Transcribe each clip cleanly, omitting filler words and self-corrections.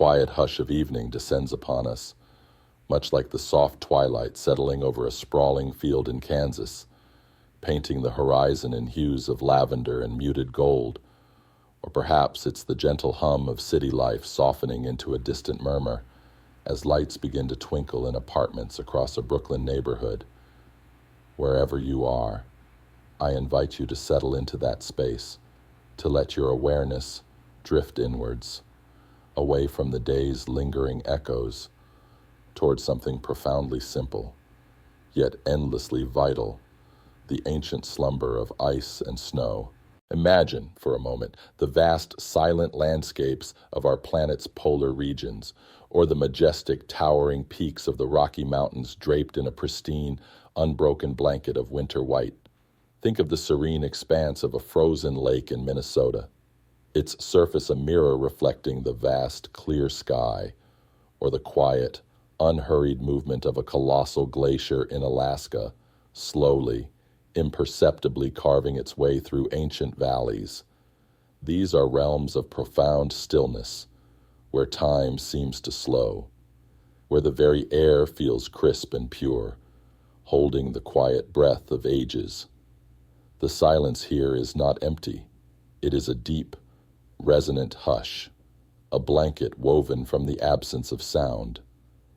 quiet hush of evening descends upon us, much like the soft twilight settling over a sprawling field in Kansas, painting the horizon in hues of lavender and muted gold. Or perhaps it's the gentle hum of city life softening into a distant murmur as lights begin to twinkle in apartments across a Brooklyn neighborhood. Wherever you are, I invite you to settle into that space, to let your awareness drift inwards, away from the day's lingering echoes, towards something profoundly simple, yet endlessly vital, the ancient slumber of ice and snow. Imagine, for a moment, the vast silent landscapes of our planet's polar regions, or the majestic towering peaks of the Rocky Mountains draped in a pristine, unbroken blanket of winter white. Think of the serene expanse of a frozen lake in Minnesota, its surface a mirror reflecting the vast, clear sky, or the quiet, unhurried movement of a colossal glacier in Alaska, slowly, imperceptibly carving its way through ancient valleys. These are realms of profound stillness, where time seems to slow, where the very air feels crisp and pure, holding the quiet breath of ages. The silence here is not empty. It is a deep, resonant hush, a blanket woven from the absence of sound,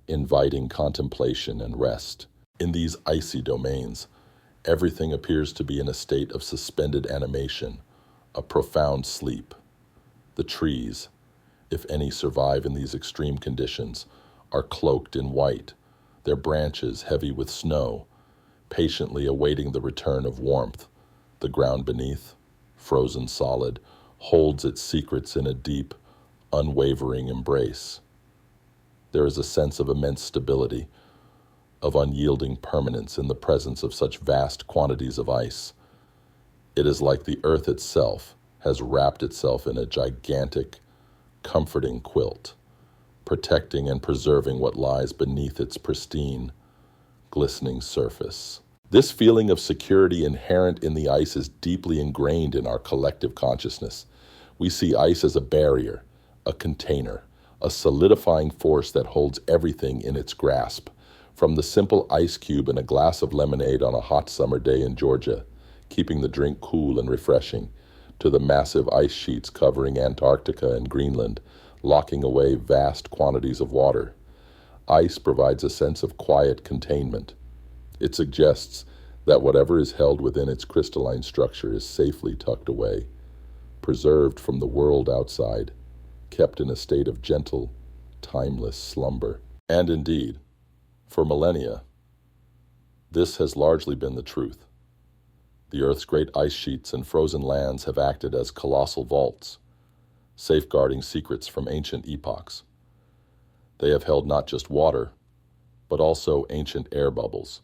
inviting contemplation and rest. In these icy domains, everything appears to be in a state of suspended animation, a profound sleep. The trees, if any survive in these extreme conditions, are cloaked in white, their branches heavy with snow, patiently awaiting the return of warmth. The ground beneath, frozen solid, holds its secrets in a deep, unwavering embrace. There is a sense of immense stability, of unyielding permanence in the presence of such vast quantities of ice. It is like the earth itself has wrapped itself in a gigantic, comforting quilt, protecting and preserving what lies beneath its pristine, glistening surface. This feeling of security inherent in the ice is deeply ingrained in our collective consciousness. We see ice as a barrier, a container, a solidifying force that holds everything in its grasp, from the simple ice cube in a glass of lemonade on a hot summer day in Georgia, keeping the drink cool and refreshing, to the massive ice sheets covering Antarctica and Greenland, locking away vast quantities of water. Ice provides a sense of quiet containment. It suggests that whatever is held within its crystalline structure is safely tucked away, preserved from the world outside, kept in a state of gentle, timeless slumber. And indeed, for millennia, this has largely been the truth. The Earth's great ice sheets and frozen lands have acted as colossal vaults, safeguarding secrets from ancient epochs. They have held not just water, but also ancient air bubbles,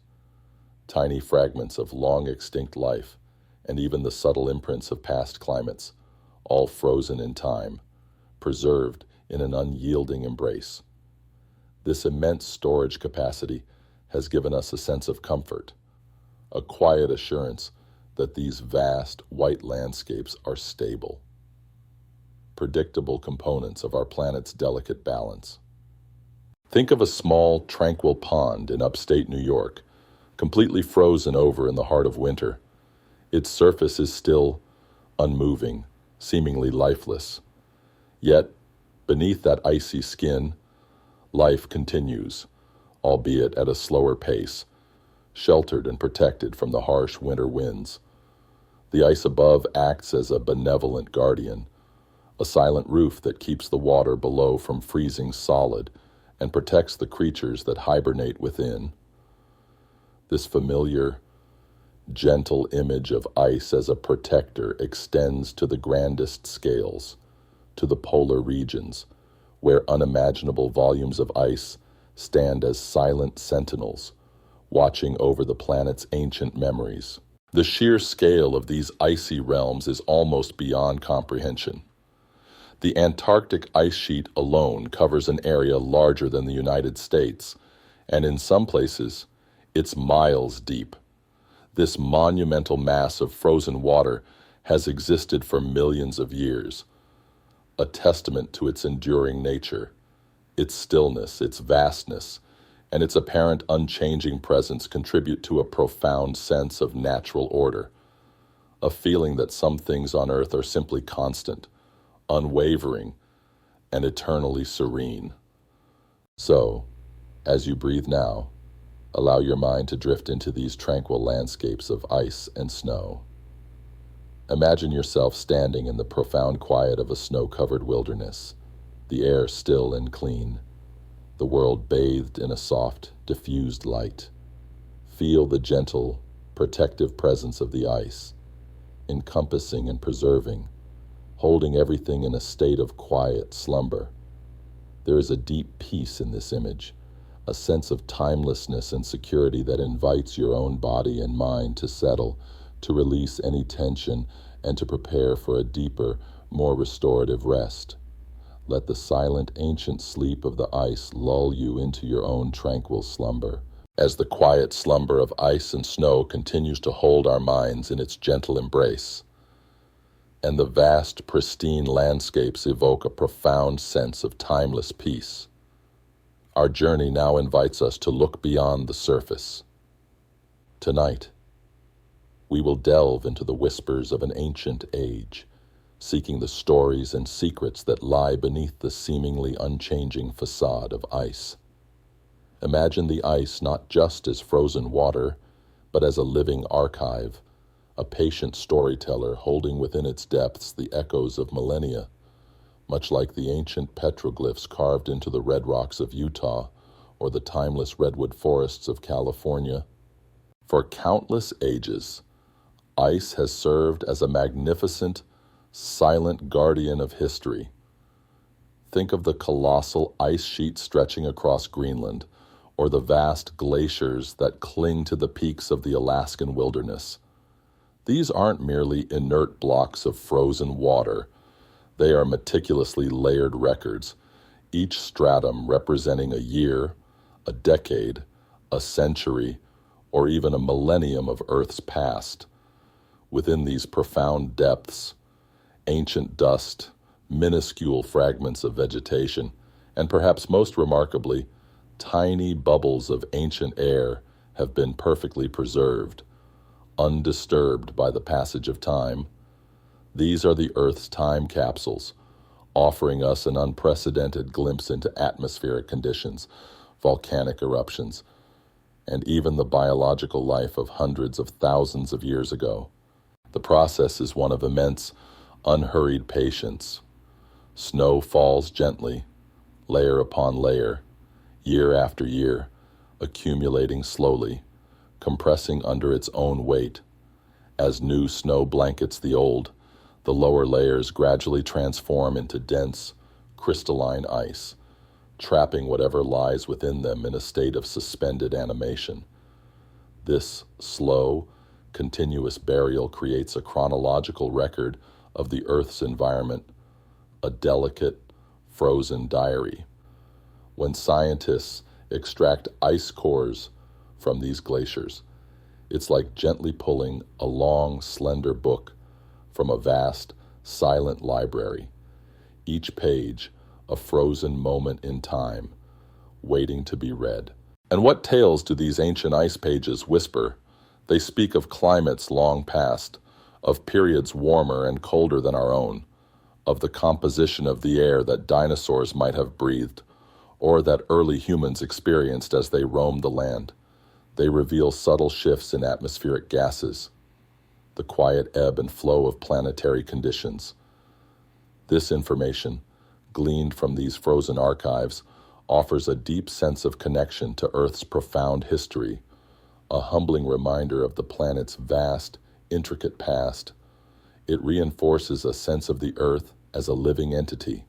tiny fragments of long-extinct life, and even the subtle imprints of past climates, all frozen in time, preserved in an unyielding embrace. This immense storage capacity has given us a sense of comfort, a quiet assurance that these vast white landscapes are stable, predictable components of our planet's delicate balance. Think of a small, tranquil pond in upstate New York, completely frozen over in the heart of winter. Its surface is still unmoving, seemingly lifeless. Yet, beneath that icy skin, life continues, albeit at a slower pace, sheltered and protected from the harsh winter winds. The ice above acts as a benevolent guardian, a silent roof that keeps the water below from freezing solid and protects the creatures that hibernate within. This familiar, gentle image of ice as a protector extends to the grandest scales, to the polar regions, where unimaginable volumes of ice stand as silent sentinels, watching over the planet's ancient memories. The sheer scale of these icy realms is almost beyond comprehension. The Antarctic ice sheet alone covers an area larger than the United States, and in some places, it's miles deep. This monumental mass of frozen water has existed for millions of years, a testament to its enduring nature. Its stillness, its vastness, and its apparent unchanging presence contribute to a profound sense of natural order, a feeling that some things on earth are simply constant, unwavering, and eternally serene. So, as you breathe now, allow your mind to drift into these tranquil landscapes of ice and snow. Imagine yourself standing in the profound quiet of a snow-covered wilderness, the air still and clean, the world bathed in a soft, diffused light. Feel the gentle, protective presence of the ice, encompassing and preserving, holding everything in a state of quiet slumber. There is a deep peace in this image, a sense of timelessness and security that invites your own body and mind to settle, to release any tension, and to prepare for a deeper, more restorative rest. Let the silent, ancient sleep of the ice lull you into your own tranquil slumber, as the quiet slumber of ice and snow continues to hold our minds in its gentle embrace. And the vast, pristine landscapes evoke a profound sense of timeless peace. Our journey now invites us to look beyond the surface. Tonight, we will delve into the whispers of an ancient age, seeking the stories and secrets that lie beneath the seemingly unchanging facade of ice. Imagine the ice not just as frozen water, but as a living archive, a patient storyteller holding within its depths the echoes of millennia, much like the ancient petroglyphs carved into the red rocks of Utah or the timeless redwood forests of California. For countless ages, ice has served as a magnificent, silent guardian of history. Think of the colossal ice sheets stretching across Greenland, or the vast glaciers that cling to the peaks of the Alaskan wilderness. These aren't merely inert blocks of frozen water. They are meticulously layered records, each stratum representing a year, a decade, a century, or even a millennium of Earth's past. Within these profound depths, ancient dust, minuscule fragments of vegetation, and perhaps most remarkably, tiny bubbles of ancient air have been perfectly preserved, undisturbed by the passage of time. These are the Earth's time capsules, offering us an unprecedented glimpse into atmospheric conditions, volcanic eruptions, and even the biological life of hundreds of thousands of years ago. The process is one of immense, unhurried patience. Snow falls gently, layer upon layer, year after year, accumulating slowly, compressing under its own weight. As new snow blankets the old, the lower layers gradually transform into dense, crystalline ice, trapping whatever lies within them in a state of suspended animation. This slow, continuous burial creates a chronological record of the Earth's environment, a delicate, frozen diary. When scientists extract ice cores from these glaciers, it's like gently pulling a long, slender book from a vast, silent library, each page a frozen moment in time, waiting to be read. And what tales do these ancient ice pages whisper? They speak of climates long past, of periods warmer and colder than our own, of the composition of the air that dinosaurs might have breathed, or that early humans experienced as they roamed the land. They reveal subtle shifts in atmospheric gases, the quiet ebb and flow of planetary conditions. This information, gleaned from these frozen archives, offers a deep sense of connection to Earth's profound history, a humbling reminder of the planet's vast, intricate past. It reinforces a sense of the Earth as a living entity,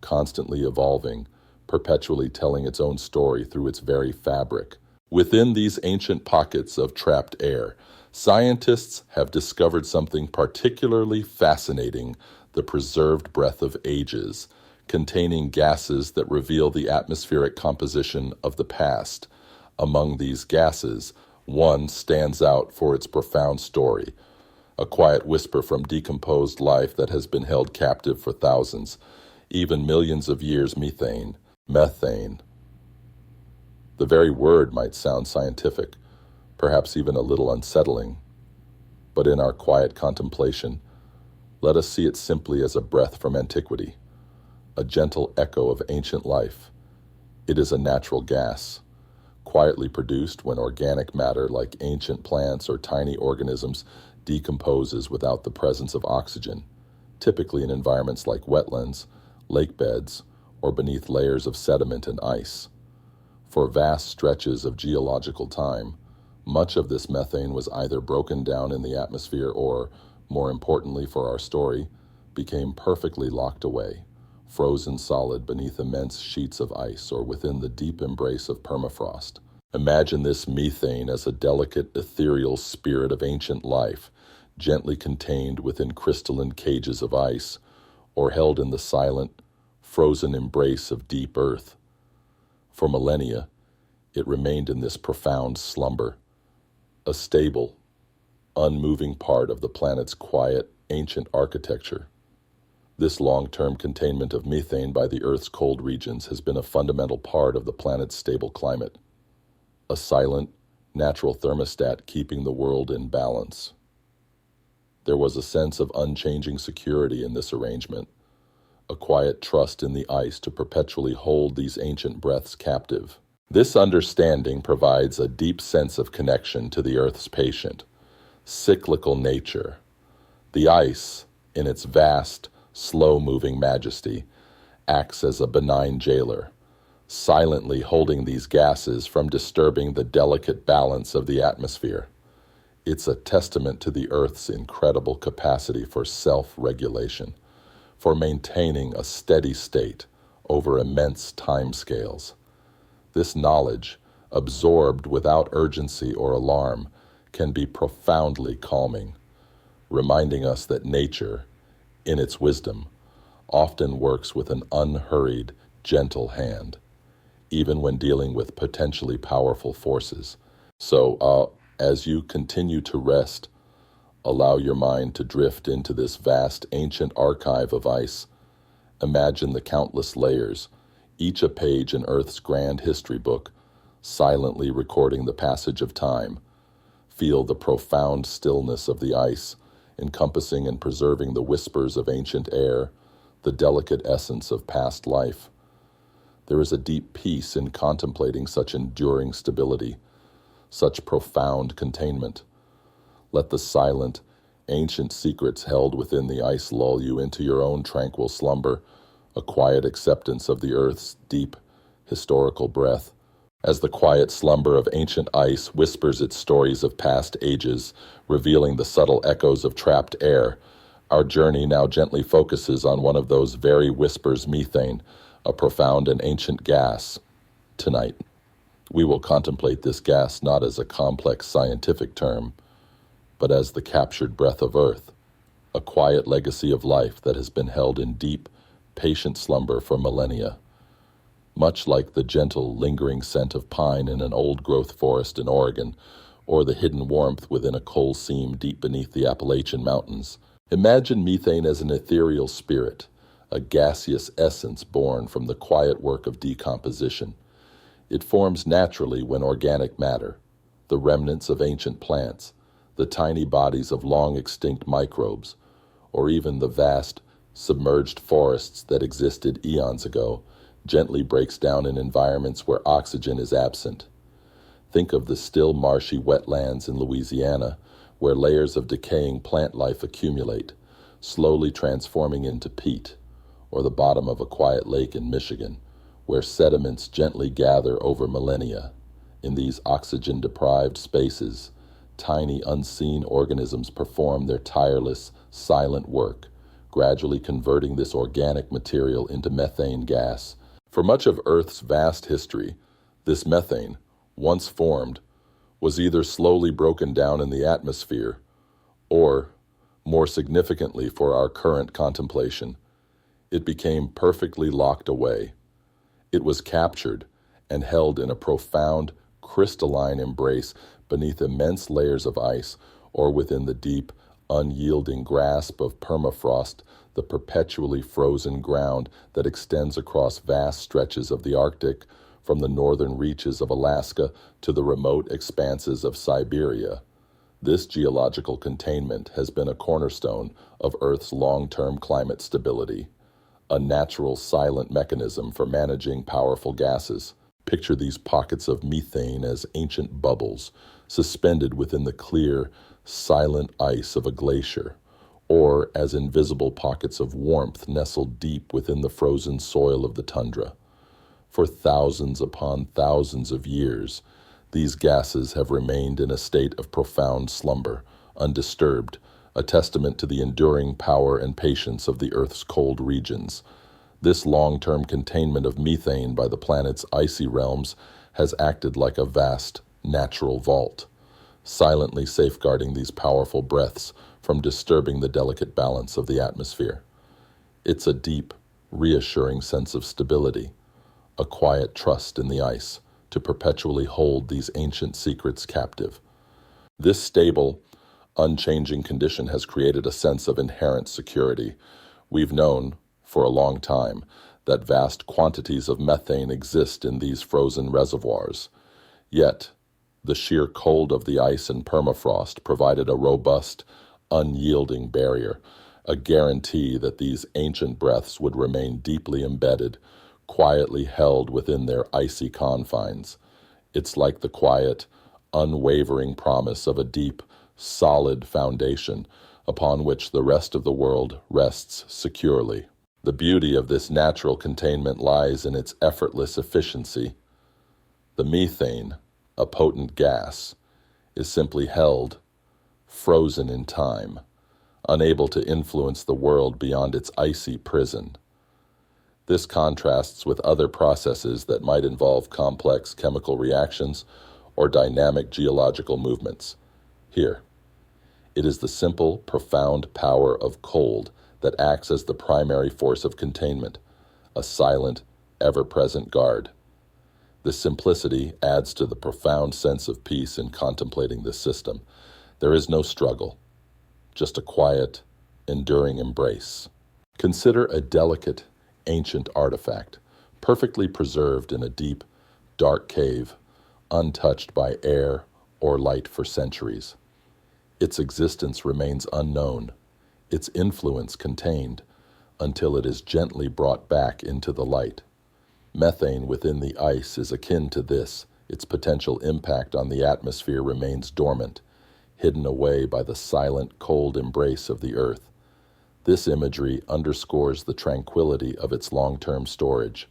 constantly evolving, perpetually telling its own story through its very fabric. Within these ancient pockets of trapped air, scientists have discovered something particularly fascinating: the preserved breath of ages, containing gases that reveal the atmospheric composition of the past. Among these gases, one stands out for its profound story, a quiet whisper from decomposed life that has been held captive for thousands, even millions of years: methane. Methane. The very word might sound scientific, perhaps even a little unsettling, but in our quiet contemplation, let us see it simply as a breath from antiquity, a gentle echo of ancient life. It is a natural gas, quietly produced when organic matter like ancient plants or tiny organisms decomposes without the presence of oxygen, typically in environments like wetlands, lake beds, or beneath layers of sediment and ice. For vast stretches of geological time, much of this methane was either broken down in the atmosphere or, more importantly for our story, became perfectly locked away, frozen solid beneath immense sheets of ice or within the deep embrace of permafrost. Imagine this methane as a delicate, ethereal spirit of ancient life, gently contained within crystalline cages of ice, or held in the silent, frozen embrace of deep earth. For millennia, it remained in this profound slumber, a stable, unmoving part of the planet's quiet, ancient architecture. This long-term containment of methane by the Earth's cold regions has been a fundamental part of the planet's stable climate, a silent, natural thermostat keeping the world in balance. There was a sense of unchanging security in this arrangement, a quiet trust in the ice to perpetually hold these ancient breaths captive. This understanding provides a deep sense of connection to the Earth's patient, cyclical nature. The ice, in its vast, slow-moving majesty, acts as a benign jailer, silently holding these gases from disturbing the delicate balance of the atmosphere. It's a testament to the Earth's incredible capacity for self-regulation, for maintaining a steady state over immense timescales. This knowledge, absorbed without urgency or alarm, can be profoundly calming, reminding us that nature, in its wisdom, often works with an unhurried, gentle hand, even when dealing with potentially powerful forces. So, as you continue to rest, allow your mind to drift into this vast ancient archive of ice. Imagine the countless layers, each a page in Earth's grand history book, silently recording the passage of time. Feel the profound stillness of the ice, encompassing and preserving the whispers of ancient air, the delicate essence of past life. There is a deep peace in contemplating such enduring stability, such profound containment. Let the silent, ancient secrets held within the ice lull you into your own tranquil slumber, a quiet acceptance of the Earth's deep, historical breath. As the quiet slumber of ancient ice whispers its stories of past ages, revealing the subtle echoes of trapped air, our journey now gently focuses on one of those very whispers, methane, a profound and ancient gas. Tonight, we will contemplate this gas not as a complex scientific term, but as the captured breath of Earth, a quiet legacy of life that has been held in deep, patient slumber for millennia. Much like the gentle, lingering scent of pine in an old-growth forest in Oregon, or the hidden warmth within a coal seam deep beneath the Appalachian Mountains, imagine methane as an ethereal spirit, a gaseous essence born from the quiet work of decomposition. It forms naturally when organic matter, the remnants of ancient plants, the tiny bodies of long-extinct microbes, or even the vast, submerged forests that existed eons ago, gently breaks down in environments where oxygen is absent. Think of the still marshy wetlands in Louisiana, where layers of decaying plant life accumulate, slowly transforming into peat, or the bottom of a quiet lake in Michigan, where sediments gently gather over millennia. In these oxygen-deprived spaces, tiny unseen organisms perform their tireless, silent work, gradually converting this organic material into methane gas. For much of Earth's vast history, this methane, once formed, was either slowly broken down in the atmosphere, or, more significantly for our current contemplation, it became perfectly locked away. It was captured and held in a profound, crystalline embrace beneath immense layers of ice or within the deep, unyielding grasp of permafrost the perpetually frozen ground that extends across vast stretches of the Arctic, from the northern reaches of Alaska to the remote expanses of Siberia. This geological containment has been a cornerstone of Earth's long-term climate stability, a natural silent mechanism for managing powerful gases. Picture these pockets of methane as ancient bubbles suspended within the clear, silent ice of a glacier, or as invisible pockets of warmth nestled deep within the frozen soil of the tundra. For thousands upon thousands of years, these gases have remained in a state of profound slumber, undisturbed, a testament to the enduring power and patience of the Earth's cold regions. This long-term containment of methane by the planet's icy realms has acted like a vast natural vault, silently safeguarding these powerful breaths from disturbing the delicate balance of the atmosphere. It's a deep, reassuring sense of stability, a quiet trust in the ice to perpetually hold these ancient secrets captive. This stable, unchanging condition has created a sense of inherent security. We've known, for a long time, that vast quantities of methane exist in these frozen reservoirs. Yet, the sheer cold of the ice and permafrost provided a robust, unyielding barrier, a guarantee that these ancient breaths would remain deeply embedded, quietly held within their icy confines. It's like the quiet, unwavering promise of a deep, solid foundation upon which the rest of the world rests securely. The beauty of this natural containment lies in its effortless efficiency. The methane, a potent gas, is simply held, frozen in time, unable to influence the world beyond its icy prison. This contrasts with other processes that might involve complex chemical reactions or dynamic geological movements. Here, it is the simple, profound power of cold that acts as the primary force of containment, a silent, ever-present guard. This simplicity adds to the profound sense of peace in contemplating this system. There is no struggle, just a quiet, enduring embrace. Consider a delicate, ancient artifact, perfectly preserved in a deep, dark cave, untouched by air or light for centuries. Its existence remains unknown, its influence contained, until it is gently brought back into the light. Methane within the ice is akin to this. Its potential impact on the atmosphere remains dormant, hidden away by the silent, cold embrace of the earth. This imagery underscores the tranquility of its long-term storage,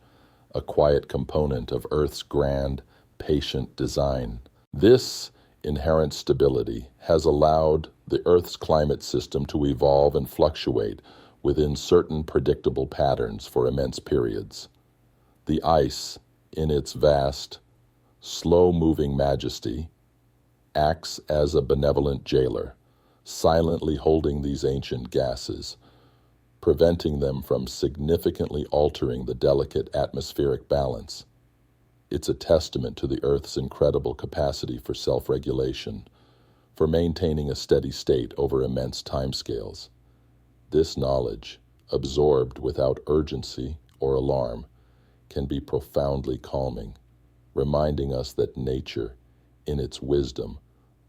a quiet component of Earth's grand, patient design. This inherent stability has allowed the Earth's climate system to evolve and fluctuate within certain predictable patterns for immense periods. The ice, in its vast, slow-moving majesty, acts as a benevolent jailer, silently holding these ancient gases, preventing them from significantly altering the delicate atmospheric balance. It's a testament to the Earth's incredible capacity for self-regulation, for maintaining a steady state over immense timescales. This knowledge, absorbed without urgency or alarm, can be profoundly calming, reminding us that nature, in its wisdom,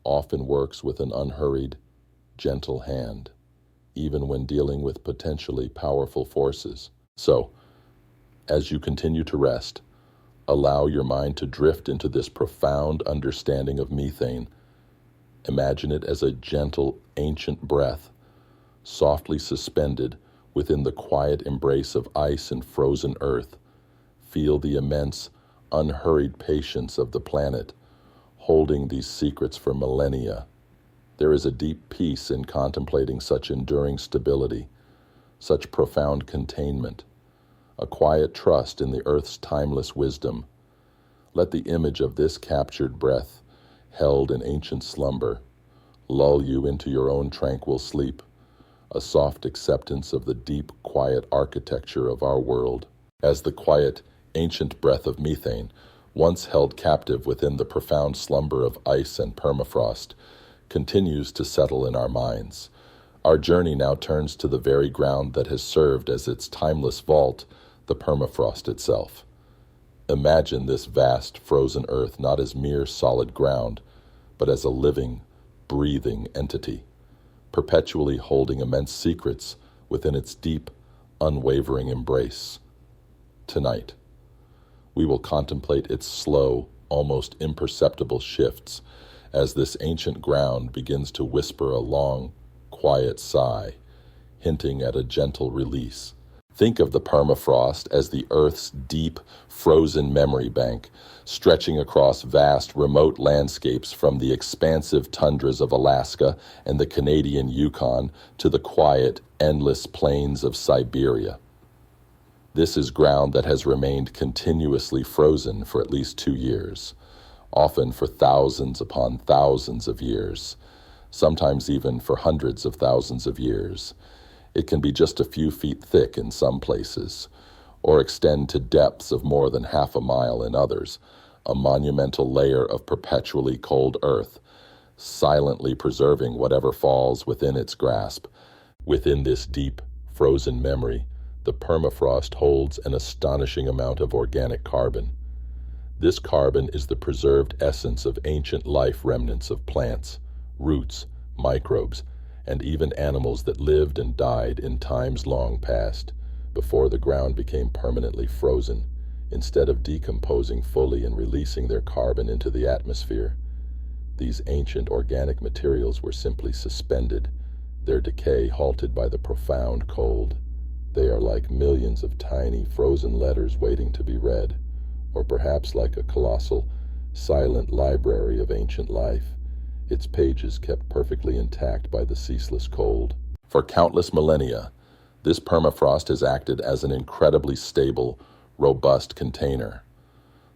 often works with an unhurried, gentle hand, even when dealing with potentially powerful forces. So, as you continue to rest, allow your mind to drift into this profound understanding of methane. Imagine it as a gentle, ancient breath, softly suspended within the quiet embrace of ice and frozen earth. Feel the immense, unhurried patience of the planet, holding these secrets for millennia. There is a deep peace in contemplating such enduring stability, such profound containment, a quiet trust in the Earth's timeless wisdom. Let the image of this captured breath, held in ancient slumber, lull you into your own tranquil sleep, a soft acceptance of the deep, quiet architecture of our world. As the quiet, ancient breath of methane, once held captive within the profound slumber of ice and permafrost, continues to settle in our minds, Our journey now turns to the very ground that has served as its timeless vault, the permafrost itself. Imagine this vast, frozen earth not as mere solid ground, but as a living, breathing entity, perpetually holding immense secrets within its deep, unwavering embrace. Tonight, we will contemplate its slow, almost imperceptible shifts as this ancient ground begins to whisper a long, quiet sigh, hinting at a gentle release. Think of the permafrost as the Earth's deep, frozen memory bank, stretching across vast, remote landscapes from the expansive tundras of Alaska and the Canadian Yukon to the quiet, endless plains of Siberia. This is ground that has remained continuously frozen for at least 2 years, often for thousands upon thousands of years, sometimes even for hundreds of thousands of years. It can be just a few feet thick in some places, or extend to depths of more than half a mile in others, a monumental layer of perpetually cold earth, silently preserving whatever falls within its grasp. Within this deep, frozen memory, the permafrost holds an astonishing amount of organic carbon. This carbon is the preserved essence of ancient life remnants of plants, roots, microbes, and even animals that lived and died in times long past, before the ground became permanently frozen. Instead of decomposing fully and releasing their carbon into the atmosphere, these ancient organic materials were simply suspended, their decay halted by the profound cold. They are like millions of tiny, frozen letters waiting to be read, or perhaps like a colossal, silent library of ancient life, its pages kept perfectly intact by the ceaseless cold. For countless millennia, this permafrost has acted as an incredibly stable, robust container.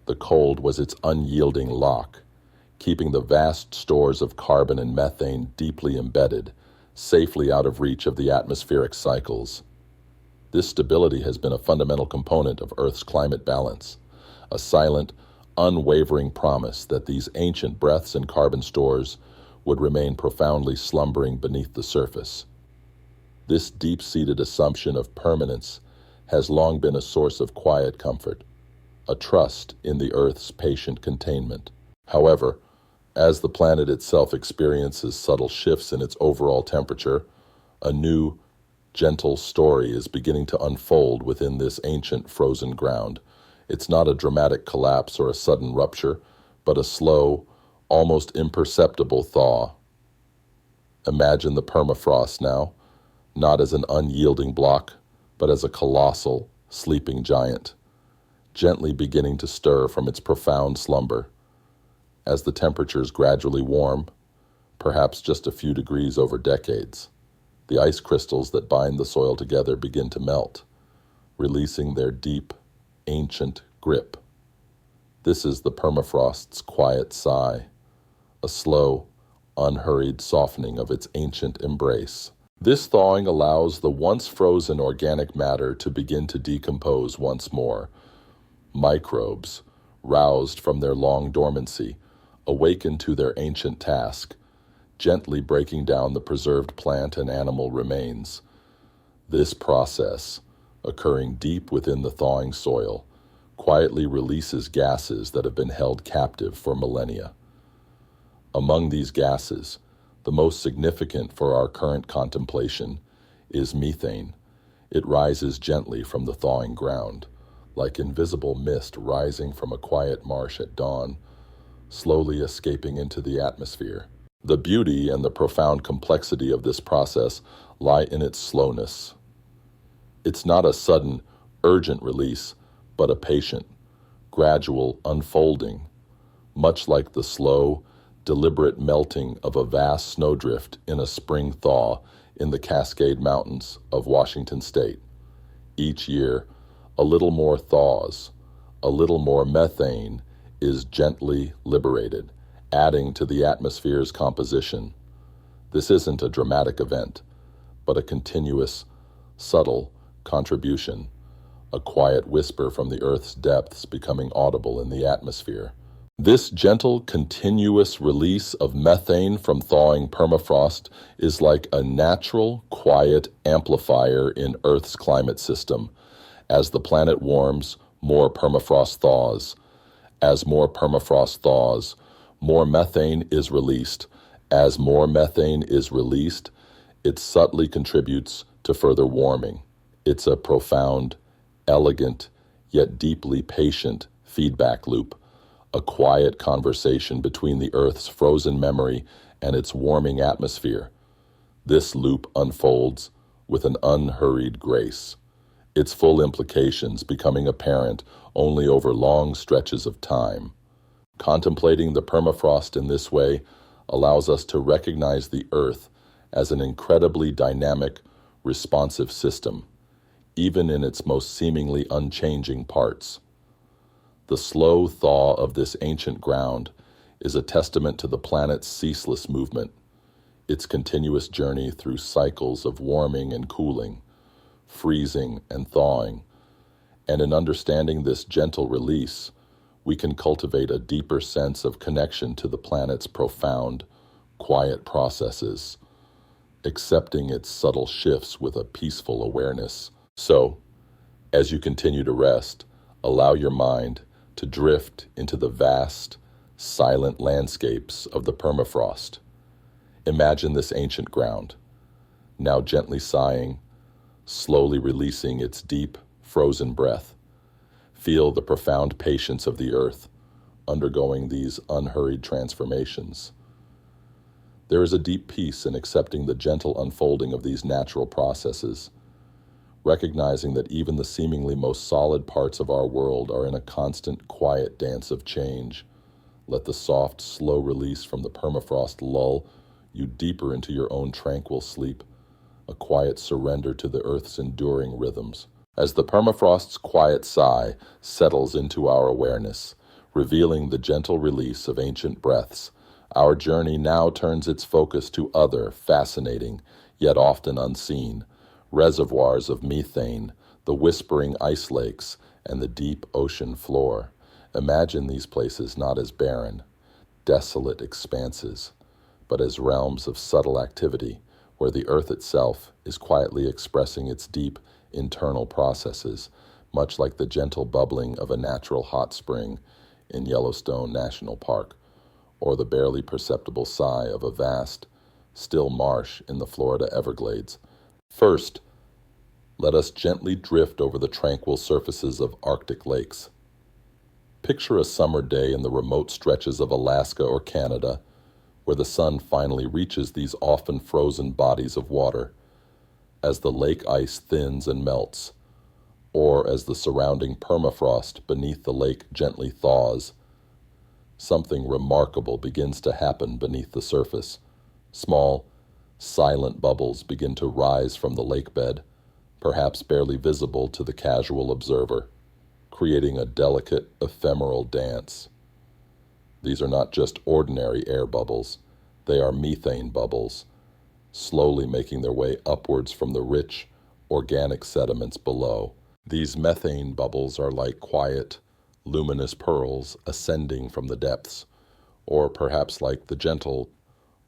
The cold was its unyielding lock, keeping the vast stores of carbon and methane deeply embedded, safely out of reach of the atmospheric cycles. This stability has been a fundamental component of Earth's climate balance, a silent, unwavering promise that these ancient breaths and carbon stores would remain profoundly slumbering beneath the surface. This deep-seated assumption of permanence has long been a source of quiet comfort, a trust in the Earth's patient containment. However, as the planet itself experiences subtle shifts in its overall temperature, a new, gentle story is beginning to unfold within this ancient frozen ground. It's not a dramatic collapse or a sudden rupture, but a slow, almost imperceptible thaw. Imagine the permafrost now, not as an unyielding block, but as a colossal, sleeping giant, gently beginning to stir from its profound slumber. As the temperatures gradually warm, perhaps just a few degrees over decades, the ice crystals that bind the soil together begin to melt, releasing their deep, ancient grip. This is the permafrost's quiet sigh, a slow, unhurried softening of its ancient embrace. This thawing allows the once frozen organic matter to begin to decompose once more. Microbes, roused from their long dormancy, awaken to their ancient task, gently breaking down the preserved plant and animal remains. This process, occurring deep within the thawing soil, quietly releases gases that have been held captive for millennia. Among these gases, the most significant for our current contemplation is methane. It rises gently from the thawing ground, like invisible mist rising from a quiet marsh at dawn, slowly escaping into the atmosphere. The beauty and the profound complexity of this process lie in its slowness. It's not a sudden, urgent release, but a patient, gradual unfolding, much like the slow, deliberate melting of a vast snowdrift in a spring thaw in the Cascade Mountains of Washington State. Each year, a little more thaws, a little more methane is gently liberated, adding to the atmosphere's composition. This isn't a dramatic event, but a continuous, subtle contribution, a quiet whisper from the Earth's depths becoming audible in the atmosphere. This gentle, continuous release of methane from thawing permafrost is like a natural, quiet amplifier in Earth's climate system. As the planet warms, more permafrost thaws. As more permafrost thaws, more methane is released. As more methane is released, it subtly contributes to further warming. It's a profound, elegant, yet deeply patient feedback loop, a quiet conversation between the Earth's frozen memory and its warming atmosphere. This loop unfolds with an unhurried grace, its full implications becoming apparent only over long stretches of time. Contemplating the permafrost in this way allows us to recognize the Earth as an incredibly dynamic, responsive system, even in its most seemingly unchanging parts. The slow thaw of this ancient ground is a testament to the planet's ceaseless movement, its continuous journey through cycles of warming and cooling, freezing and thawing, and in understanding this gentle release, we can cultivate a deeper sense of connection to the planet's profound, quiet processes, accepting its subtle shifts with a peaceful awareness. So, as you continue to rest, allow your mind to drift into the vast, silent landscapes of the permafrost. Imagine this ancient ground, now gently sighing, slowly releasing its deep, frozen breath. Feel the profound patience of the Earth, undergoing these unhurried transformations. There is a deep peace in accepting the gentle unfolding of these natural processes, recognizing that even the seemingly most solid parts of our world are in a constant, quiet dance of change. Let the soft, slow release from the permafrost lull you deeper into your own tranquil sleep, a quiet surrender to the Earth's enduring rhythms. As the permafrost's quiet sigh settles into our awareness, revealing the gentle release of ancient breaths, our journey now turns its focus to other, fascinating, yet often unseen, reservoirs of methane, the whispering ice lakes, and the deep ocean floor. Imagine these places not as barren, desolate expanses, but as realms of subtle activity, where the Earth itself is quietly expressing its deep internal processes, much like the gentle bubbling of a natural hot spring in Yellowstone National Park, or the barely perceptible sigh of a vast, still marsh in the Florida Everglades. First, let us gently drift over the tranquil surfaces of Arctic lakes. Picture a summer day in the remote stretches of Alaska or Canada, where the sun finally reaches these often frozen bodies of water. As the lake ice thins and melts, or as the surrounding permafrost beneath the lake gently thaws, something remarkable begins to happen beneath the surface. Small, silent bubbles begin to rise from the lake bed, perhaps barely visible to the casual observer, creating a delicate, ephemeral dance. These are not just ordinary air bubbles, they are methane bubbles, slowly making their way upwards from the rich, organic sediments below. These methane bubbles are like quiet, luminous pearls ascending from the depths, or perhaps like the gentle,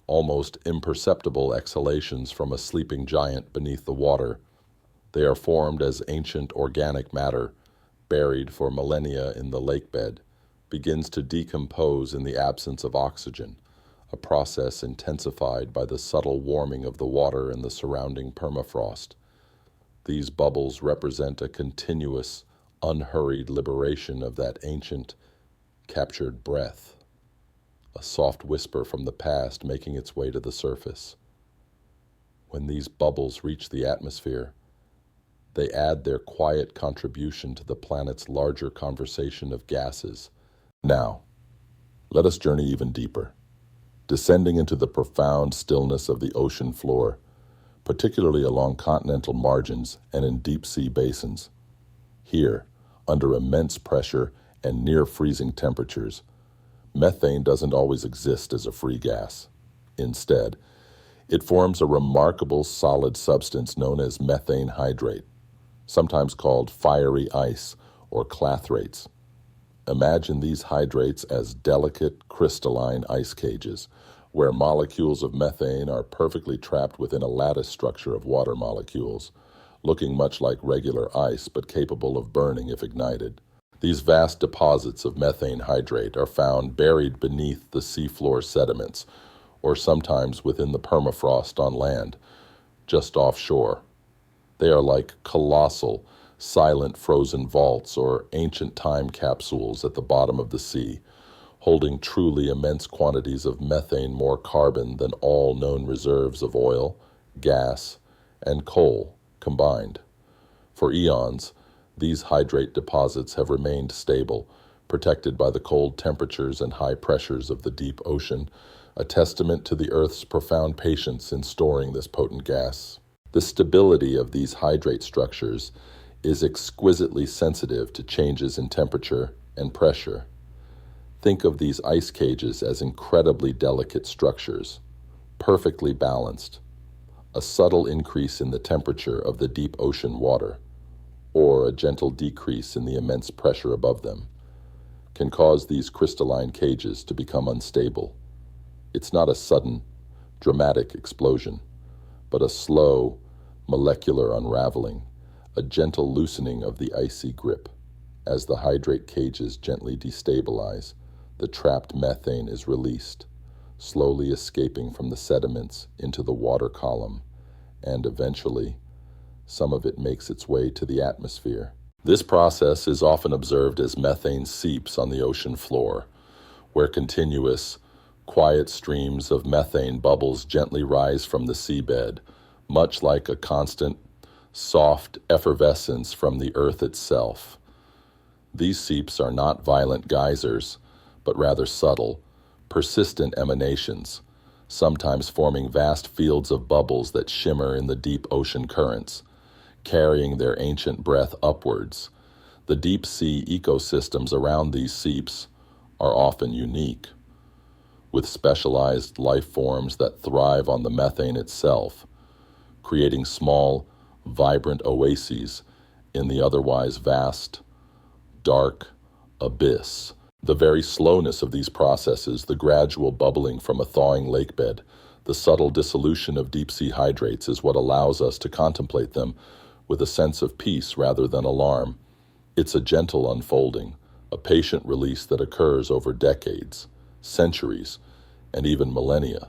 almost imperceptible exhalations from a sleeping giant beneath the water. They are formed as ancient organic matter, buried for millennia in the lake bed, begins to decompose in the absence of oxygen, a process intensified by the subtle warming of the water and the surrounding permafrost. These bubbles represent a continuous, unhurried liberation of that ancient, captured breath, a soft whisper from the past making its way to the surface. When these bubbles reach the atmosphere, they add their quiet contribution to the planet's larger conversation of gases. Now, let us journey even deeper, descending into the profound stillness of the ocean floor, particularly along continental margins and in deep-sea basins. Here, under immense pressure and near-freezing temperatures, methane doesn't always exist as a free gas. Instead, it forms a remarkable solid substance known as methane hydrate, sometimes called fiery ice or clathrates. Imagine these hydrates as delicate, crystalline ice cages, where molecules of methane are perfectly trapped within a lattice structure of water molecules, looking much like regular ice but capable of burning if ignited. These vast deposits of methane hydrate are found buried beneath the seafloor sediments, or sometimes within the permafrost on land, just offshore. They are like colossal, silent frozen vaults or ancient time capsules at the bottom of the sea, holding truly immense quantities of methane, more carbon than all known reserves of oil, gas, and coal combined. For eons, these hydrate deposits have remained stable, protected by the cold temperatures and high pressures of the deep ocean, a testament to the Earth's profound patience in storing this potent gas. The stability of these hydrate structures is exquisitely sensitive to changes in temperature and pressure. Think of these ice cages as incredibly delicate structures, perfectly balanced. A subtle increase in the temperature of the deep ocean water, or a gentle decrease in the immense pressure above them, can cause these crystalline cages to become unstable. It's not a sudden, dramatic explosion, but a slow, molecular unraveling, a gentle loosening of the icy grip. As the hydrate cages gently destabilize, the trapped methane is released, slowly escaping from the sediments into the water column, and eventually, some of it makes its way to the atmosphere. This process is often observed as methane seeps on the ocean floor, where continuous, quiet streams of methane bubbles gently rise from the seabed, much like a constant, soft effervescence from the earth itself. These seeps are not violent geysers, but rather subtle, persistent emanations, sometimes forming vast fields of bubbles that shimmer in the deep ocean currents, carrying their ancient breath upwards. The deep sea ecosystems around these seeps are often unique, with specialized life forms that thrive on the methane itself, creating small, vibrant oases in the otherwise vast, dark abyss. The very slowness of these processes, the gradual bubbling from a thawing lakebed, the subtle dissolution of deep-sea hydrates is what allows us to contemplate them with a sense of peace rather than alarm. It's a gentle unfolding, a patient release that occurs over decades, centuries, and even millennia.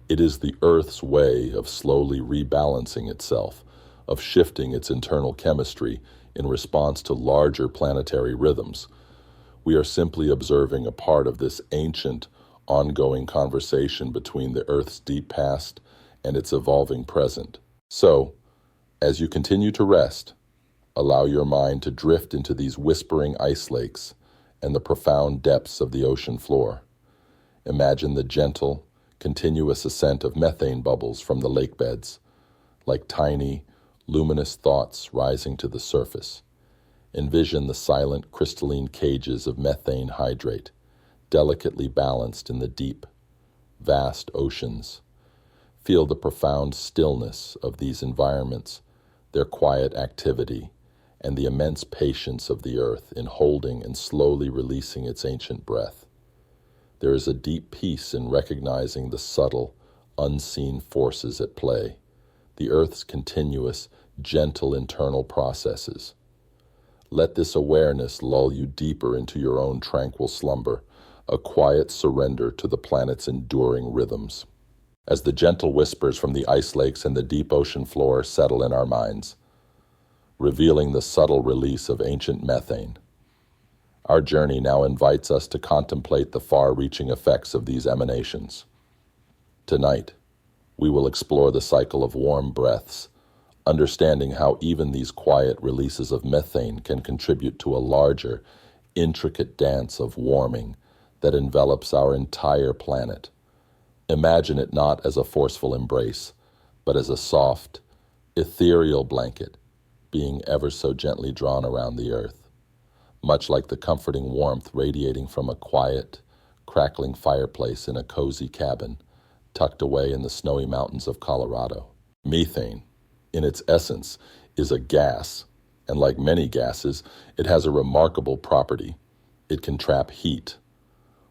It is the Earth's way of slowly rebalancing itself, of shifting its internal chemistry in response to larger planetary rhythms. We are simply observing a part of this ancient, ongoing conversation between the Earth's deep past and its evolving present. So, as you continue to rest, allow your mind to drift into these whispering ice lakes and the profound depths of the ocean floor. Imagine the gentle, continuous ascent of methane bubbles from the lake beds, like tiny, luminous thoughts rising to the surface. Envision the silent crystalline cages of methane hydrate, delicately balanced in the deep, vast oceans. Feel the profound stillness of these environments, their quiet activity, and the immense patience of the earth in holding and slowly releasing its ancient breath. There is a deep peace in recognizing the subtle, unseen forces at play, the earth's continuous, gentle internal processes. Let this awareness lull you deeper into your own tranquil slumber, a quiet surrender to the planet's enduring rhythms. As the gentle whispers from the ice lakes and the deep ocean floor settle in our minds, revealing the subtle release of ancient methane, our journey now invites us to contemplate the far-reaching effects of these emanations. Tonight, we will explore the cycle of warm breaths, understanding how even these quiet releases of methane can contribute to a larger, intricate dance of warming that envelops our entire planet. Imagine it not as a forceful embrace, but as a soft, ethereal blanket being ever so gently drawn around the earth, much like the comforting warmth radiating from a quiet, crackling fireplace in a cozy cabin tucked away in the snowy mountains of Colorado. Methane, in its essence, is a gas, and like many gases, it has a remarkable property. It can trap heat.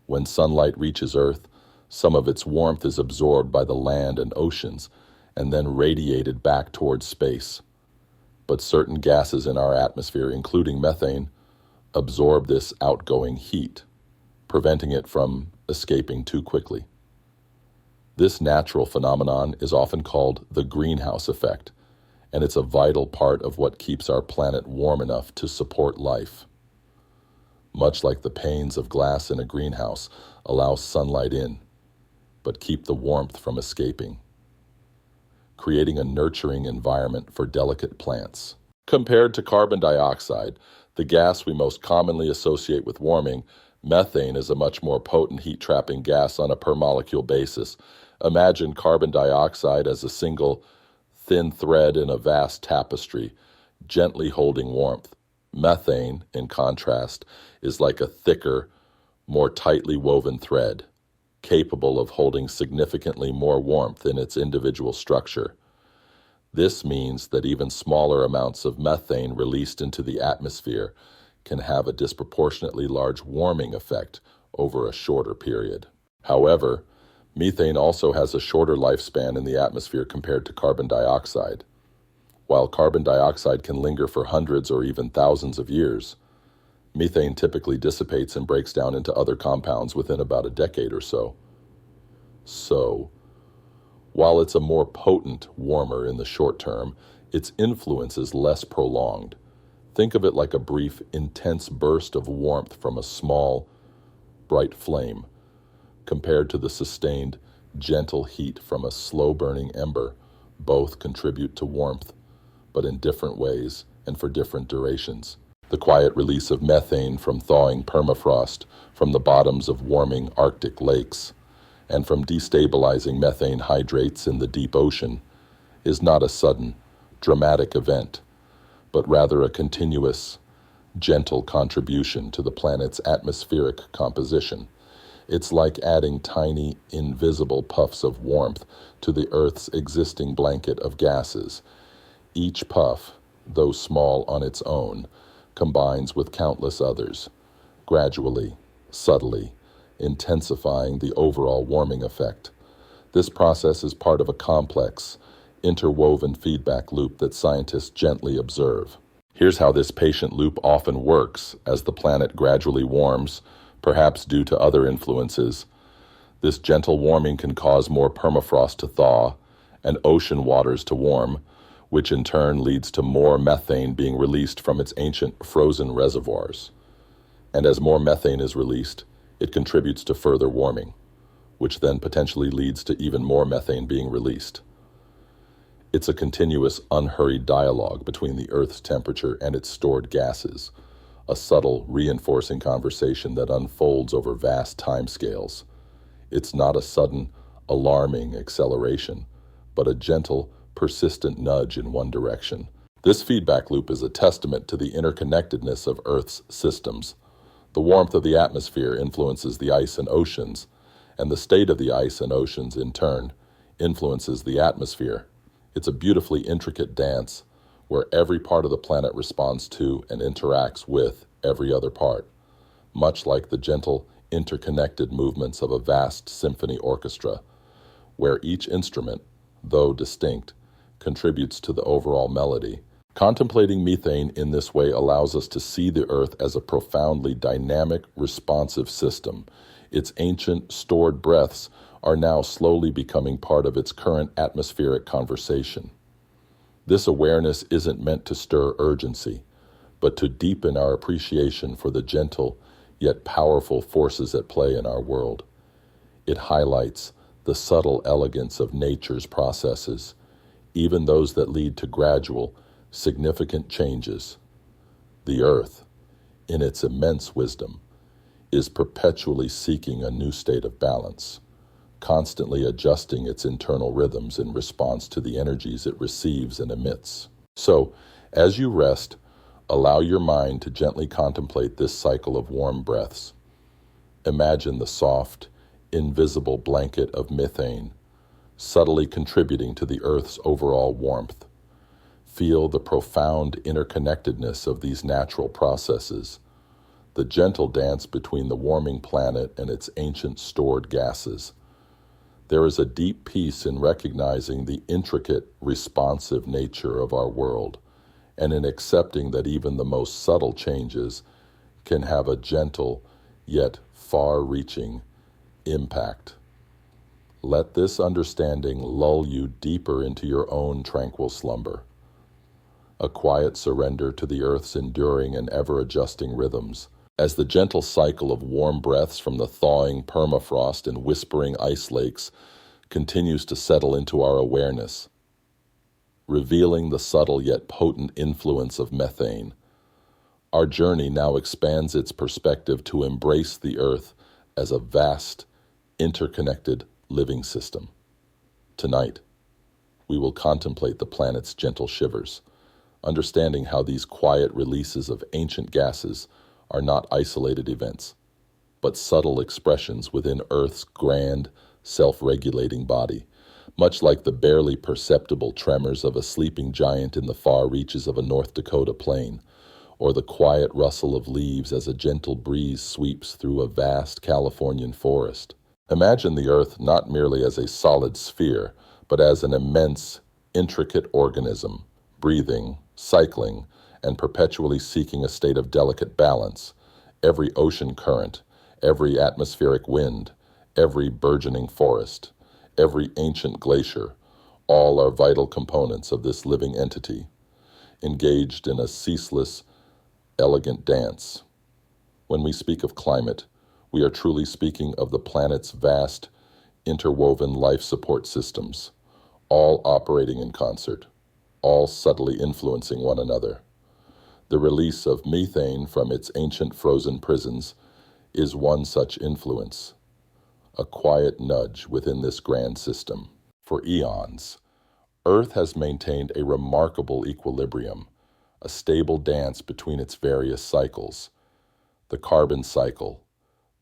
When sunlight reaches Earth, some of its warmth is absorbed by the land and oceans and then radiated back towards space. But certain gases in our atmosphere, including methane, absorb this outgoing heat, preventing it from escaping too quickly. This natural phenomenon is often called the greenhouse effect, and it's a vital part of what keeps our planet warm enough to support life. Much like the panes of glass in a greenhouse allow sunlight in, but keep the warmth from escaping, creating a nurturing environment for delicate plants. Compared to carbon dioxide, the gas we most commonly associate with warming, methane is a much more potent heat-trapping gas on a per-molecule basis. Imagine carbon dioxide as a single, thin thread in a vast tapestry, gently holding warmth. Methane, in contrast, is like a thicker, more tightly woven thread, capable of holding significantly more warmth in its individual structure. This means that even smaller amounts of methane released into the atmosphere can have a disproportionately large warming effect over a shorter period. However, methane also has a shorter lifespan in the atmosphere compared to carbon dioxide. While carbon dioxide can linger for hundreds or even thousands of years, methane typically dissipates and breaks down into other compounds within about a decade or so. While it's a more potent warmer in the short term, its influence is less prolonged. Think of it like a brief, intense burst of warmth from a small, bright flame, compared to the sustained, gentle heat from a slow-burning ember. Both contribute to warmth, but in different ways and for different durations. The quiet release of methane from thawing permafrost from the bottoms of warming Arctic lakes, and from destabilizing methane hydrates in the deep ocean, is not a sudden, dramatic event, but rather a continuous, gentle contribution to the planet's atmospheric composition. It's like adding tiny, invisible puffs of warmth to the Earth's existing blanket of gases. Each puff, though small on its own, combines with countless others, gradually, subtly, intensifying the overall warming effect. This process is part of a complex, interwoven feedback loop that scientists gently observe. Here's how this patient loop often works as the planet gradually warms, perhaps due to other influences. This gentle warming can cause more permafrost to thaw and ocean waters to warm, which in turn leads to more methane being released from its ancient frozen reservoirs. And as more methane is released, it contributes to further warming, which then potentially leads to even more methane being released. It's a continuous, unhurried dialogue between the Earth's temperature and its stored gases, a subtle, reinforcing conversation that unfolds over vast timescales. It's not a sudden, alarming acceleration, but a gentle, persistent nudge in one direction. This feedback loop is a testament to the interconnectedness of Earth's systems. The warmth of the atmosphere influences the ice and oceans, and the state of the ice and oceans, in turn, influences the atmosphere. It's a beautifully intricate dance where every part of the planet responds to and interacts with every other part, much like the gentle, interconnected movements of a vast symphony orchestra, where each instrument, though distinct, contributes to the overall melody. Contemplating methane in this way allows us to see the Earth as a profoundly dynamic, responsive system. Its ancient, stored breaths are now slowly becoming part of its current atmospheric conversation. This awareness isn't meant to stir urgency, but to deepen our appreciation for the gentle, yet powerful forces at play in our world. It highlights the subtle elegance of nature's processes, even those that lead to gradual, significant changes. The Earth, in its immense wisdom, is perpetually seeking a new state of balance, constantly adjusting its internal rhythms in response to the energies it receives and emits. So, as you rest, allow your mind to gently contemplate this cycle of warm breaths. Imagine the soft, invisible blanket of methane, subtly contributing to the Earth's overall warmth. Feel the profound interconnectedness of these natural processes, the gentle dance between the warming planet and its ancient stored gases. There is a deep peace in recognizing the intricate, responsive nature of our world, and in accepting that even the most subtle changes can have a gentle, yet far-reaching impact. Let this understanding lull you deeper into your own tranquil slumber, a quiet surrender to the Earth's enduring and ever-adjusting rhythms. As the gentle cycle of warm breaths from the thawing permafrost and whispering ice lakes continues to settle into our awareness, revealing the subtle yet potent influence of methane, our journey now expands its perspective to embrace the Earth as a vast, interconnected living system. Tonight, we will contemplate the planet's gentle shivers, understanding how these quiet releases of ancient gases are not isolated events, but subtle expressions within Earth's grand, self-regulating body, much like the barely perceptible tremors of a sleeping giant in the far reaches of a North Dakota plain, or the quiet rustle of leaves as a gentle breeze sweeps through a vast Californian forest. Imagine the Earth not merely as a solid sphere, but as an immense, intricate organism, breathing, cycling, and perpetually seeking a state of delicate balance. Every ocean current, every atmospheric wind, every burgeoning forest, every ancient glacier, all are vital components of this living entity, engaged in a ceaseless, elegant dance. When we speak of climate, we are truly speaking of the planet's vast, interwoven life support systems, all operating in concert, all subtly influencing one another. The release of methane from its ancient frozen prisons is one such influence, a quiet nudge within this grand system. For eons, Earth has maintained a remarkable equilibrium, a stable dance between its various cycles, the carbon cycle,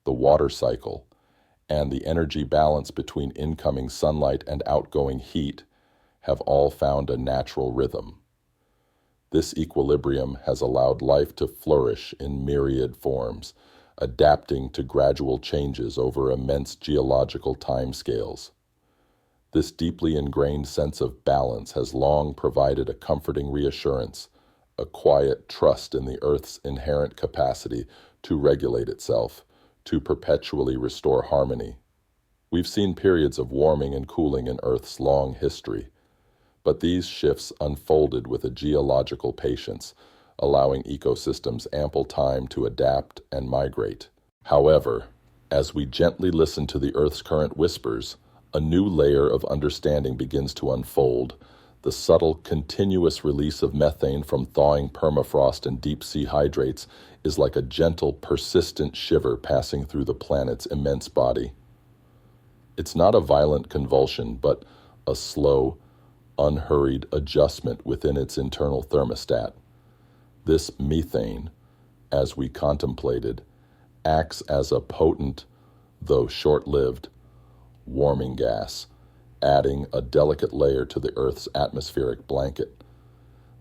the water cycle, and the energy balance between incoming sunlight and outgoing heat have all found a natural rhythm. This equilibrium has allowed life to flourish in myriad forms, adapting to gradual changes over immense geological timescales. This deeply ingrained sense of balance has long provided a comforting reassurance, a quiet trust in the Earth's inherent capacity to regulate itself, to perpetually restore harmony. We've seen periods of warming and cooling in Earth's long history, but these shifts unfolded with a geological patience, allowing ecosystems ample time to adapt and migrate. However, as we gently listen to the Earth's current whispers, a new layer of understanding begins to unfold. The subtle, continuous release of methane from thawing permafrost and deep-sea hydrates is like a gentle, persistent shiver passing through the planet's immense body. It's not a violent convulsion, but a slow, unhurried adjustment within its internal thermostat. This methane, as we contemplated, acts as a potent, though short-lived, warming gas, adding a delicate layer to the Earth's atmospheric blanket.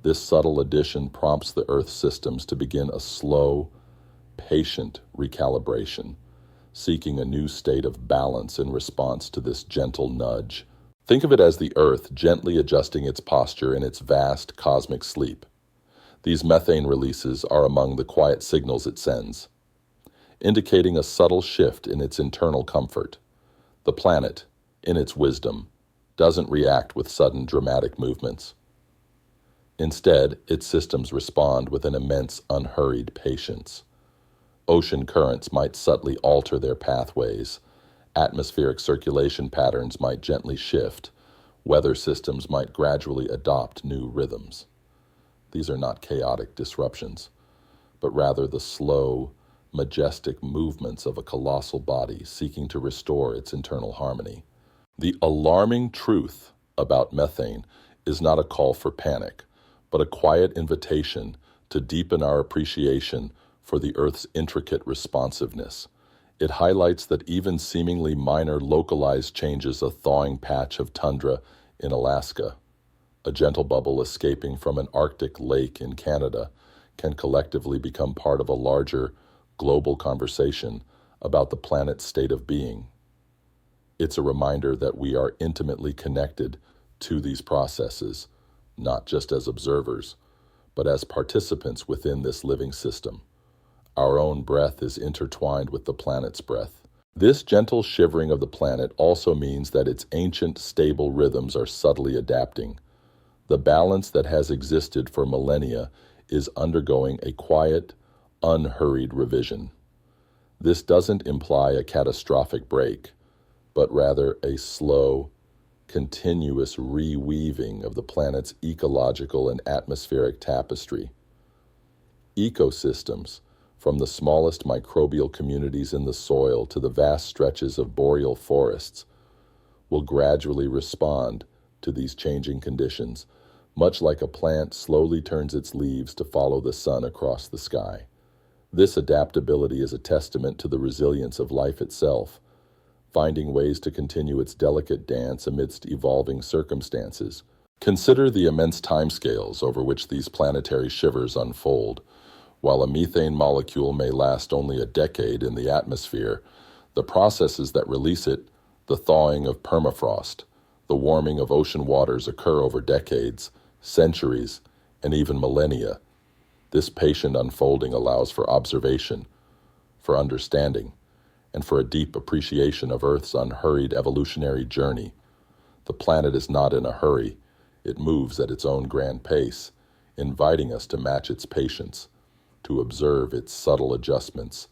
This subtle addition prompts the Earth systems to begin a slow, patient recalibration, seeking a new state of balance in response to this gentle nudge. Think of it as the Earth gently adjusting its posture in its vast cosmic sleep. These methane releases are among the quiet signals it sends, indicating a subtle shift in its internal comfort. The planet, in its wisdom, doesn't react with sudden dramatic movements. Instead, its systems respond with an immense, unhurried patience. Ocean currents might subtly alter their pathways. Atmospheric circulation patterns might gently shift. Weather systems might gradually adopt new rhythms. These are not chaotic disruptions, but rather the slow, majestic movements of a colossal body seeking to restore its internal harmony. The alarming truth about methane is not a call for panic, but a quiet invitation to deepen our appreciation for the Earth's intricate responsiveness. It highlights that even seemingly minor localized changes, a thawing patch of tundra in Alaska, a gentle bubble escaping from an Arctic lake in Canada, can collectively become part of a larger global conversation about the planet's state of being. It's a reminder that we are intimately connected to these processes, not just as observers, but as participants within this living system. Our own breath is intertwined with the planet's breath. This gentle shivering of the planet also means that its ancient, stable rhythms are subtly adapting. The balance that has existed for millennia is undergoing a quiet, unhurried revision. This doesn't imply a catastrophic break, but rather a slow, continuous reweaving of the planet's ecological and atmospheric tapestry. Ecosystems, from the smallest microbial communities in the soil to the vast stretches of boreal forests, will gradually respond to these changing conditions, much like a plant slowly turns its leaves to follow the sun across the sky. This adaptability is a testament to the resilience of life itself, finding ways to continue its delicate dance amidst evolving circumstances. Consider the immense timescales over which these planetary shivers unfold. While a methane molecule may last only a decade in the atmosphere, the processes that release it, the thawing of permafrost, the warming of ocean waters, occur over decades, centuries, and even millennia. This patient unfolding allows for observation, for understanding, and for a deep appreciation of Earth's unhurried evolutionary journey. The planet is not in a hurry. It moves at its own grand pace, inviting us to match its patience, to observe its subtle adjustments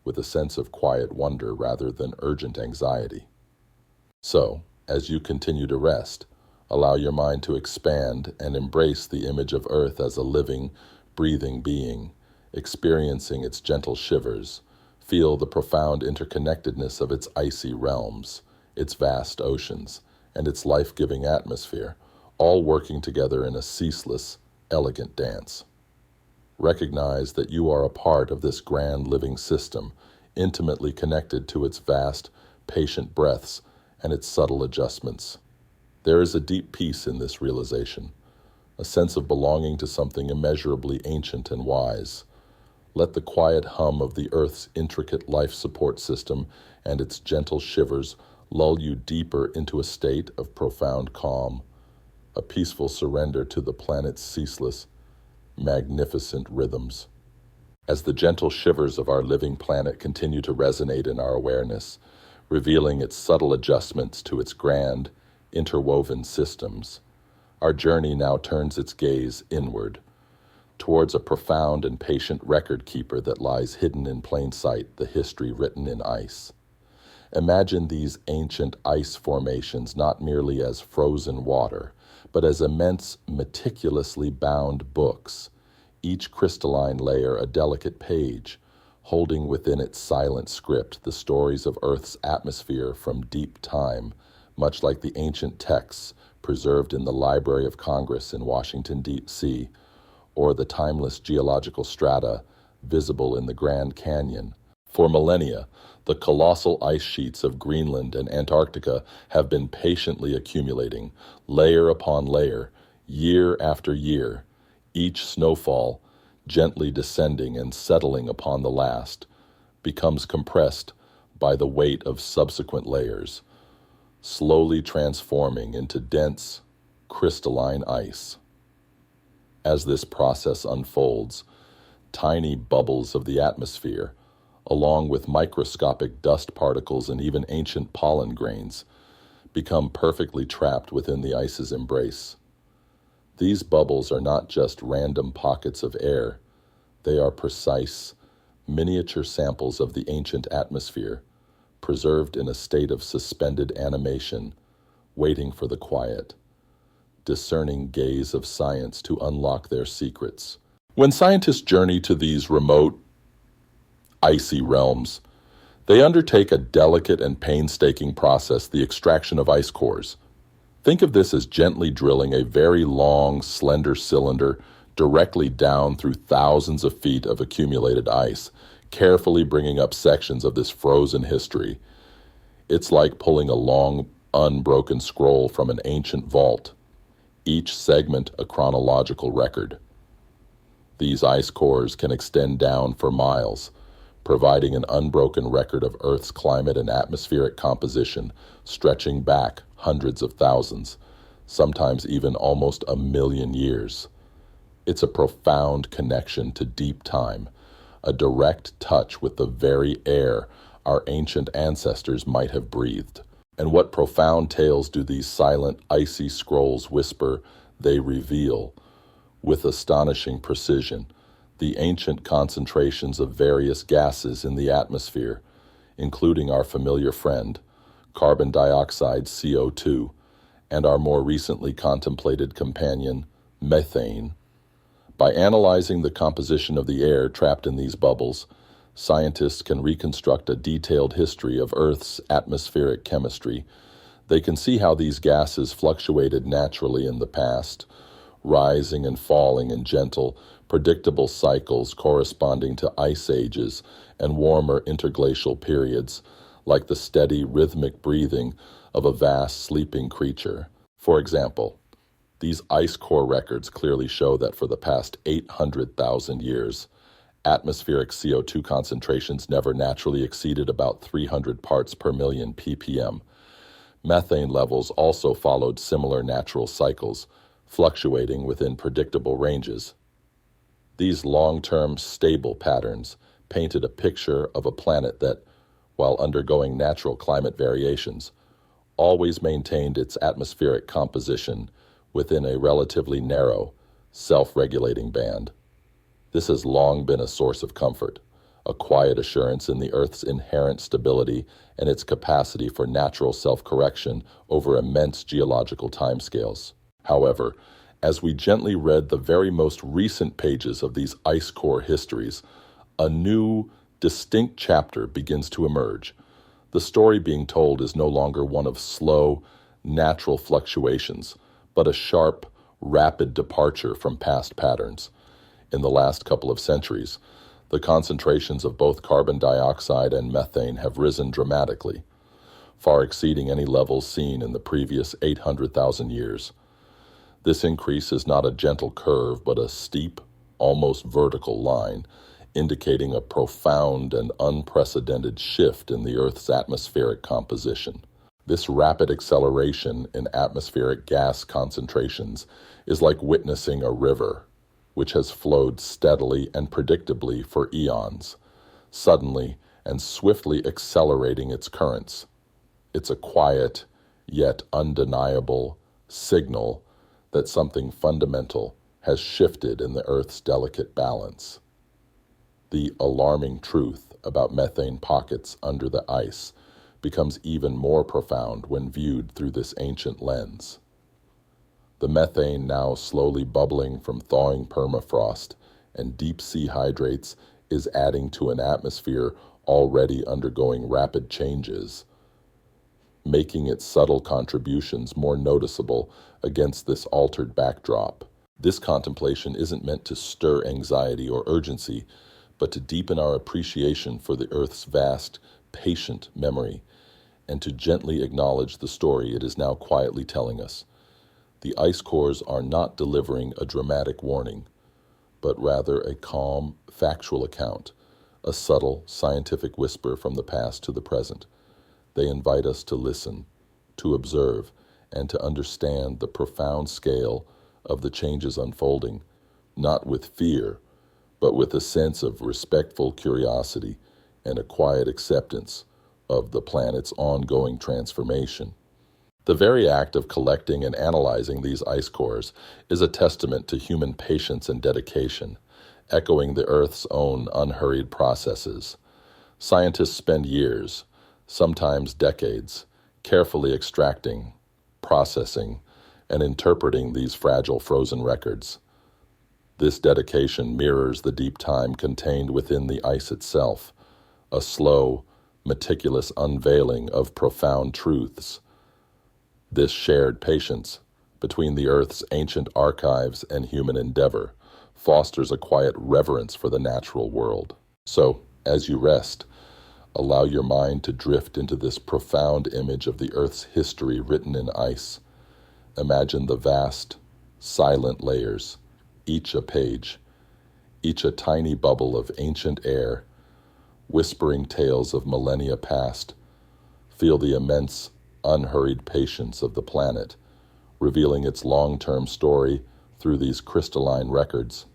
with a sense of quiet wonder rather than urgent anxiety. So, as you continue to rest, allow your mind to expand and embrace the image of Earth as a living, breathing being, experiencing its gentle shivers. Feel the profound interconnectedness of its icy realms, its vast oceans, and its life-giving atmosphere, all working together in a ceaseless, elegant dance. Recognize that you are a part of this grand living system, intimately connected to its vast, patient breaths and its subtle adjustments. There is a deep peace in this realization, a sense of belonging to something immeasurably ancient and wise. Let the quiet hum of the Earth's intricate life support system and its gentle shivers lull you deeper into a state of profound calm, a peaceful surrender to the planet's ceaseless, magnificent rhythms. As the gentle shivers of our living planet continue to resonate in our awareness, revealing its subtle adjustments to its grand, interwoven systems, our journey now turns its gaze inward, towards a profound and patient record keeper that lies hidden in plain sight, the history written in ice. Imagine these ancient ice formations not merely as frozen water, but as immense, meticulously bound books, each crystalline layer a delicate page, holding within its silent script the stories of Earth's atmosphere from deep time, much like the ancient texts preserved in the Library of Congress in Washington, D.C., or the timeless geological strata visible in the Grand Canyon. For millennia, the colossal ice sheets of Greenland and Antarctica have been patiently accumulating, layer upon layer, year after year, each snowfall, gently descending and settling upon the last, becomes compressed by the weight of subsequent layers, slowly transforming into dense, crystalline ice. As this process unfolds, tiny bubbles of the atmosphere, along with microscopic dust particles and even ancient pollen grains, become perfectly trapped within the ice's embrace. These bubbles are not just random pockets of air. They are precise, miniature samples of the ancient atmosphere, preserved in a state of suspended animation, waiting for the quiet, discerning gaze of science to unlock their secrets. When scientists journey to these remote, icy realms, they undertake a delicate and painstaking process, the extraction of ice cores. Think of this as gently drilling a very long, slender cylinder directly down through thousands of feet of accumulated ice, carefully bringing up sections of this frozen history. It's like pulling a long, unbroken scroll from an ancient vault, each segment a chronological record. These ice cores can extend down for miles, providing an unbroken record of Earth's climate and atmospheric composition stretching back hundreds of thousands, sometimes even almost a million years. It's a profound connection to deep time, a direct touch with the very air our ancient ancestors might have breathed. And what profound tales do these silent, icy scrolls whisper? They reveal, with astonishing precision, the ancient concentrations of various gases in the atmosphere, including our familiar friend, carbon dioxide CO2, and our more recently contemplated companion, methane. By analyzing the composition of the air trapped in these bubbles, scientists can reconstruct a detailed history of Earth's atmospheric chemistry. They can see how these gases fluctuated naturally in the past, rising and falling in gentle, predictable cycles corresponding to ice ages and warmer interglacial periods, like the steady, rhythmic breathing of a vast sleeping creature. For example, these ice core records clearly show that for the past 800,000 years, atmospheric CO2 concentrations never naturally exceeded about 300 parts per million ppm. Methane levels also followed similar natural cycles, fluctuating within predictable ranges. These long-term, stable patterns painted a picture of a planet that, while undergoing natural climate variations, always maintained its atmospheric composition within a relatively narrow, self-regulating band. This has long been a source of comfort, a quiet assurance in the Earth's inherent stability and its capacity for natural self-correction over immense geological timescales. However, as we gently read the very most recent pages of these ice core histories, a new, distinct chapter begins to emerge. The story being told is no longer one of slow, natural fluctuations, but a sharp, rapid departure from past patterns. In the last couple of centuries, the concentrations of both carbon dioxide and methane have risen dramatically, far exceeding any levels seen in the previous 800,000 years. This increase is not a gentle curve, but a steep, almost vertical line, indicating a profound and unprecedented shift in the Earth's atmospheric composition. This rapid acceleration in atmospheric gas concentrations is like witnessing a river, which has flowed steadily and predictably for eons, suddenly and swiftly accelerating its currents. It's a quiet, yet undeniable, signal that something fundamental has shifted in the Earth's delicate balance. The alarming truth about methane pockets under the ice becomes even more profound when viewed through this ancient lens. The methane now slowly bubbling from thawing permafrost and deep sea hydrates is adding to an atmosphere already undergoing rapid changes, making its subtle contributions more noticeable against this altered backdrop. This contemplation isn't meant to stir anxiety or urgency, but to deepen our appreciation for the Earth's vast, patient memory, and to gently acknowledge the story it is now quietly telling us. The ice cores are not delivering a dramatic warning, but rather a calm, factual account, a subtle, scientific whisper from the past to the present. They invite us to listen, to observe, and to understand the profound scale of the changes unfolding, not with fear, but with a sense of respectful curiosity and a quiet acceptance of the planet's ongoing transformation. The very act of collecting and analyzing these ice cores is a testament to human patience and dedication, echoing the Earth's own unhurried processes. Scientists spend years, sometimes decades, carefully extracting, processing, and interpreting these fragile frozen records. This dedication mirrors the deep time contained within the ice itself, a slow, meticulous unveiling of profound truths. This shared patience between the Earth's ancient archives and human endeavor fosters a quiet reverence for the natural world. So, as you rest, allow your mind to drift into this profound image of the Earth's history written in ice. Imagine the vast, silent layers, each a page, each a tiny bubble of ancient air, whispering tales of millennia past. Feel the immense, unhurried patience of the planet, revealing its long-term story through these crystalline records.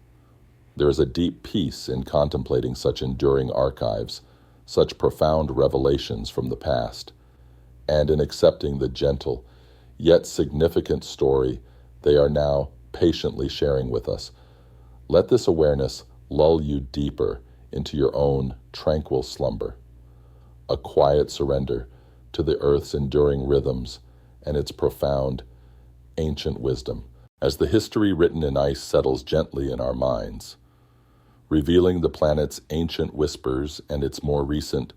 There is a deep peace in contemplating such enduring archives, such profound revelations from the past, and in accepting the gentle, yet significant story they are now patiently sharing with us. Let this awareness lull you deeper into your own tranquil slumber, a quiet surrender to the earth's enduring rhythms and its profound, ancient wisdom, as the history written in ice settles gently in our minds, revealing the planet's ancient whispers and its more recent,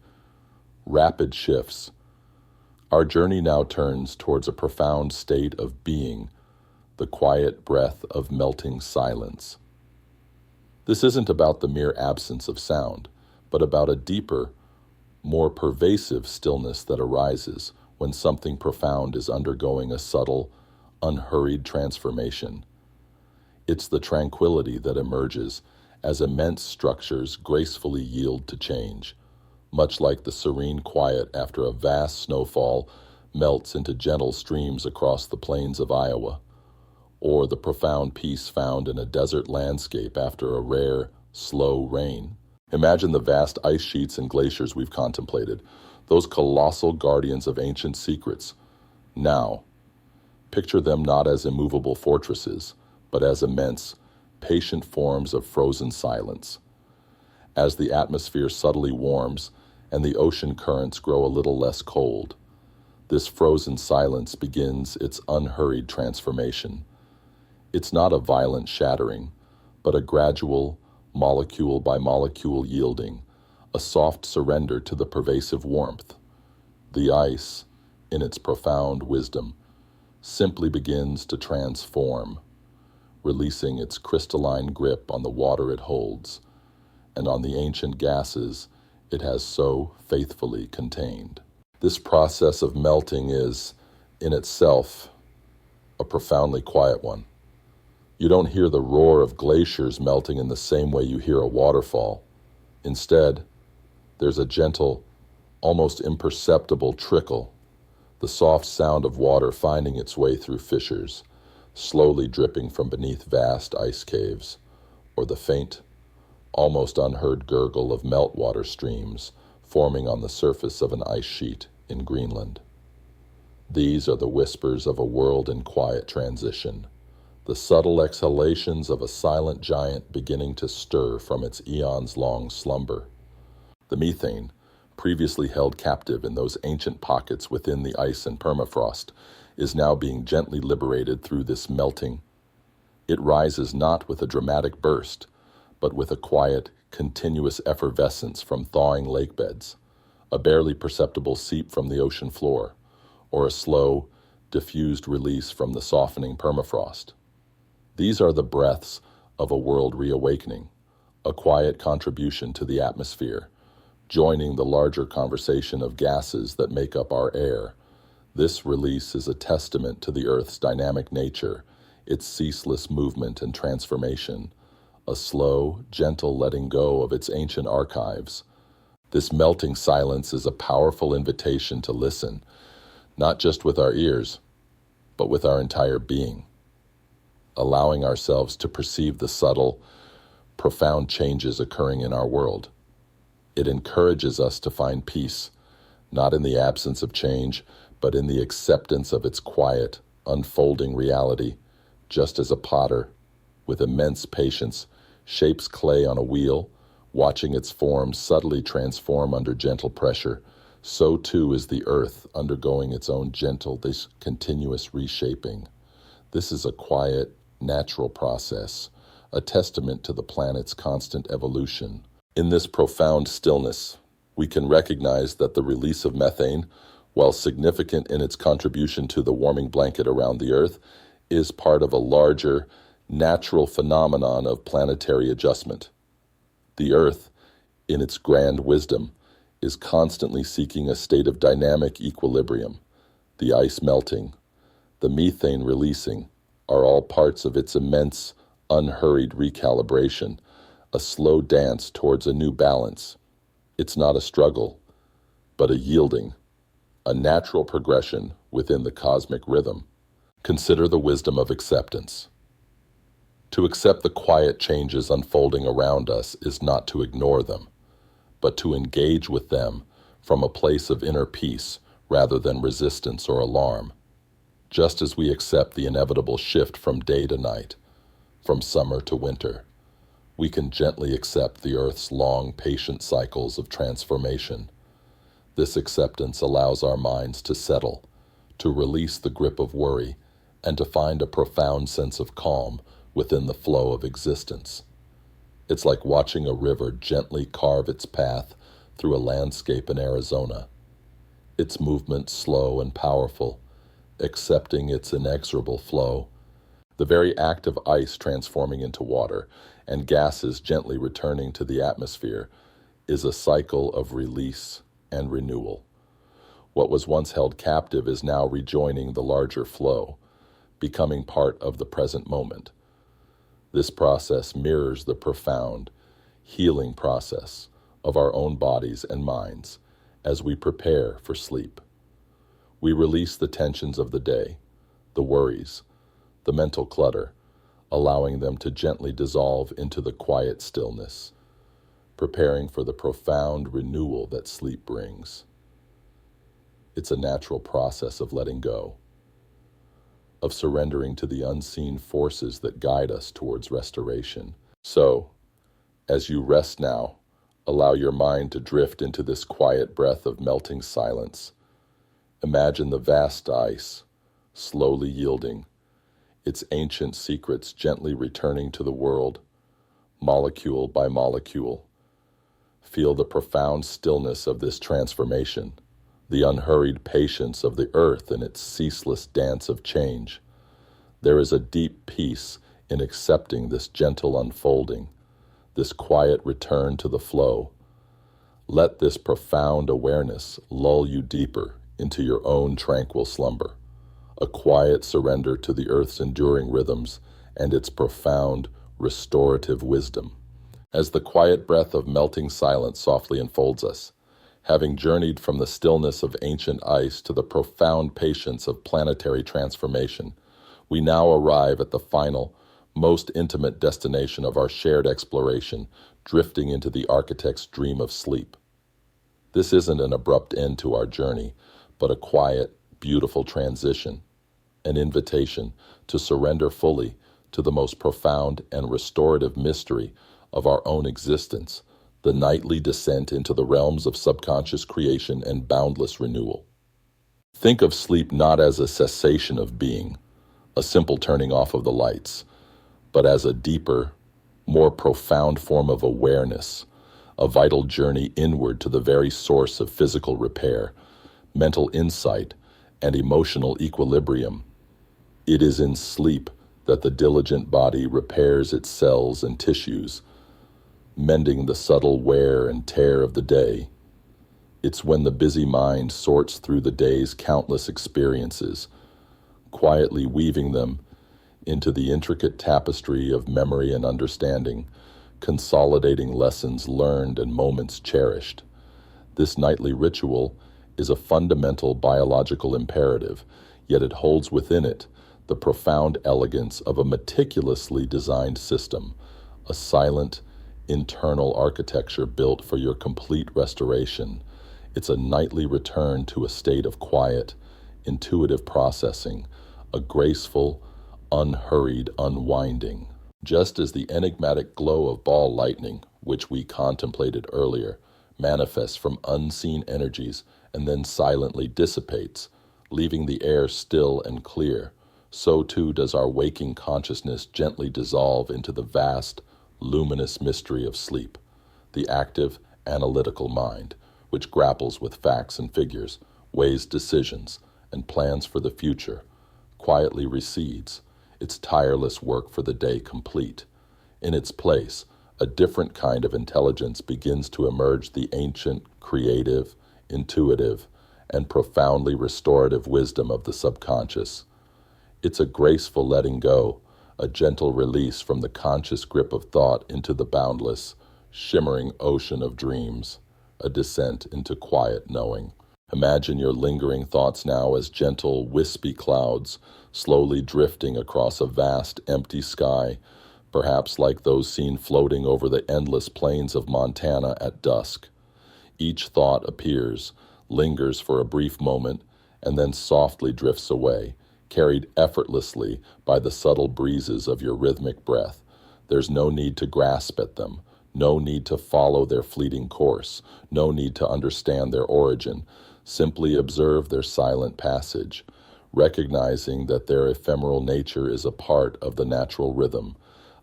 rapid shifts. Our journey now turns towards a profound state of being, the quiet breath of melting silence. This isn't about the mere absence of sound, but about a deeper, more pervasive stillness that arises when something profound is undergoing a subtle, unhurried transformation. It's the tranquility that emerges as immense structures gracefully yield to change, much like the serene quiet after a vast snowfall melts into gentle streams across the plains of Iowa, or the profound peace found in a desert landscape after a rare, slow rain. Imagine the vast ice sheets and glaciers we've contemplated, those colossal guardians of ancient secrets. Now, picture them not as immovable fortresses, but as immense, patient forms of frozen silence. As the atmosphere subtly warms and the ocean currents grow a little less cold, this frozen silence begins its unhurried transformation. It's not a violent shattering, but a gradual, molecule by molecule yielding, a soft surrender to the pervasive warmth. The ice, in its profound wisdom, simply begins to transform, releasing its crystalline grip on the water it holds, and on the ancient gases it has so faithfully contained. This process of melting is, in itself, a profoundly quiet one. You don't hear the roar of glaciers melting in the same way you hear a waterfall. Instead, there's a gentle, almost imperceptible trickle, the soft sound of water finding its way through fissures, slowly dripping from beneath vast ice caves, or the faint, almost unheard gurgle of meltwater streams forming on the surface of an ice sheet in Greenland. These are the whispers of a world in quiet transition, the subtle exhalations of a silent giant beginning to stir from its eons-long slumber. The methane, previously held captive in those ancient pockets within the ice and permafrost, is now being gently liberated through this melting. It rises not with a dramatic burst, but with a quiet, continuous effervescence from thawing lake beds, a barely perceptible seep from the ocean floor, or a slow, diffused release from the softening permafrost. These are the breaths of a world reawakening, a quiet contribution to the atmosphere, joining the larger conversation of gases that make up our air. This release is a testament to the Earth's dynamic nature, its ceaseless movement and transformation, a slow, gentle letting go of its ancient archives. This melting silence is a powerful invitation to listen, not just with our ears, but with our entire being, allowing ourselves to perceive the subtle, profound changes occurring in our world. It encourages us to find peace, not in the absence of change, but in the acceptance of its quiet, unfolding reality, just as a potter, with immense patience, shapes clay on a wheel, watching its form subtly transform under gentle pressure. So too is the earth undergoing its own gentle, this continuous reshaping. This is a quiet, natural process, a testament to the planet's constant evolution. In this profound stillness, we can recognize that the release of methane, while significant in its contribution to the warming blanket around the Earth, is part of a larger, natural phenomenon of planetary adjustment. The Earth, in its grand wisdom, is constantly seeking a state of dynamic equilibrium. The ice melting, the methane releasing, are all parts of its immense, unhurried recalibration, a slow dance towards a new balance. It's not a struggle, but a yielding, a natural progression within the cosmic rhythm. Consider the wisdom of acceptance. To accept the quiet changes unfolding around us is not to ignore them, but to engage with them from a place of inner peace rather than resistance or alarm. Just as we accept the inevitable shift from day to night, from summer to winter, we can gently accept the Earth's long, patient cycles of transformation. This acceptance allows our minds to settle, to release the grip of worry, and to find a profound sense of calm within the flow of existence. It's like watching a river gently carve its path through a landscape in Arizona, its movement slow and powerful, accepting its inexorable flow. The very act of ice transforming into water and gases gently returning to the atmosphere is a cycle of release and renewal. What was once held captive is now rejoining the larger flow, becoming part of the present moment. This process mirrors the profound, healing process of our own bodies and minds as we prepare for sleep. We release the tensions of the day, the worries, the mental clutter, allowing them to gently dissolve into the quiet stillness, preparing for the profound renewal that sleep brings. It's a natural process of letting go, of surrendering to the unseen forces that guide us towards restoration. So, as you rest now, allow your mind to drift into this quiet breath of melting silence. Imagine the vast ice, slowly yielding, its ancient secrets gently returning to the world, molecule by molecule. Feel the profound stillness of this transformation, the unhurried patience of the earth in its ceaseless dance of change. There is a deep peace in accepting this gentle unfolding, this quiet return to the flow. Let this profound awareness lull you deeper into your own tranquil slumber, a quiet surrender to the earth's enduring rhythms and its profound restorative wisdom. As the quiet breath of melting silence softly enfolds us, having journeyed from the stillness of ancient ice to the profound patience of planetary transformation, we now arrive at the final, most intimate destination of our shared exploration, drifting into the architect's dream of sleep. This isn't an abrupt end to our journey, but a quiet, beautiful transition, an invitation to surrender fully to the most profound and restorative mystery of our own existence, the nightly descent into the realms of subconscious creation and boundless renewal. Think of sleep not as a cessation of being, a simple turning off of the lights, but as a deeper, more profound form of awareness, a vital journey inward to the very source of physical repair, mental insight, and emotional equilibrium. It is in sleep that the diligent body repairs its cells and tissues, mending the subtle wear and tear of the day. It's when the busy mind sorts through the day's countless experiences, quietly weaving them into the intricate tapestry of memory and understanding, consolidating lessons learned and moments cherished. This nightly ritual is a fundamental biological imperative, yet it holds within it the profound elegance of a meticulously designed system, a silent, internal architecture built for your complete restoration. It's a nightly return to a state of quiet, intuitive processing, a graceful, unhurried unwinding. Just as the enigmatic glow of ball lightning, which we contemplated earlier, manifests from unseen energies and then silently dissipates, leaving the air still and clear, so too does our waking consciousness gently dissolve into the vast, luminous mystery of sleep, the active, analytical mind, which grapples with facts and figures, weighs decisions, and plans for the future, quietly recedes, its tireless work for the day complete. In its place, a different kind of intelligence begins to emerge, the ancient, creative, intuitive, and profoundly restorative wisdom of the subconscious. It's a graceful letting go, a gentle release from the conscious grip of thought into the boundless, shimmering ocean of dreams. a descent into quiet knowing. Imagine your lingering thoughts now as gentle, wispy clouds, slowly drifting across a vast, empty sky, perhaps like those seen floating over the endless plains of Montana at dusk. Each thought appears, lingers for a brief moment, and then softly drifts away, carried effortlessly by the subtle breezes of your rhythmic breath. There's no need to grasp at them, no need to follow their fleeting course, no need to understand their origin. Simply observe their silent passage, recognizing that their ephemeral nature is a part of the natural rhythm,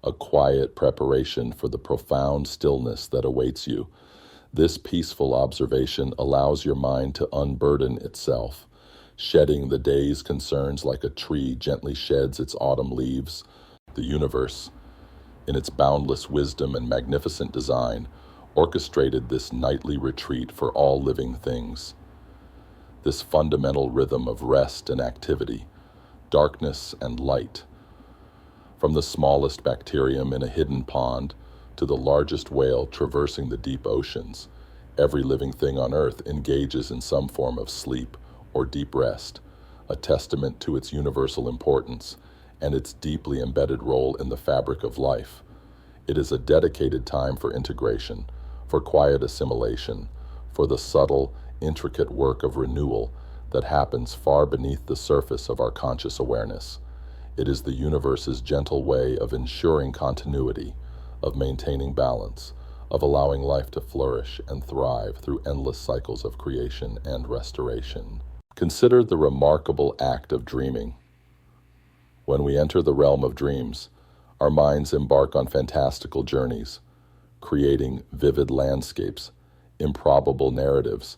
a quiet preparation for the profound stillness that awaits you. This peaceful observation allows your mind to unburden itself, shedding the day's concerns like a tree gently sheds its autumn leaves. The universe, in its boundless wisdom and magnificent design, orchestrated this nightly retreat for all living things. This fundamental rhythm of rest and activity, darkness and light. From the smallest bacterium in a hidden pond to the largest whale traversing the deep oceans, every living thing on Earth engages in some form of sleep or deep rest, a testament to its universal importance and its deeply embedded role in the fabric of life. It is a dedicated time for integration, for quiet assimilation, for the subtle, intricate work of renewal that happens far beneath the surface of our conscious awareness. It is the universe's gentle way of ensuring continuity, of maintaining balance, of allowing life to flourish and thrive through endless cycles of creation and restoration. Consider the remarkable act of dreaming. When we enter the realm of dreams, our minds embark on fantastical journeys, creating vivid landscapes, improbable narratives,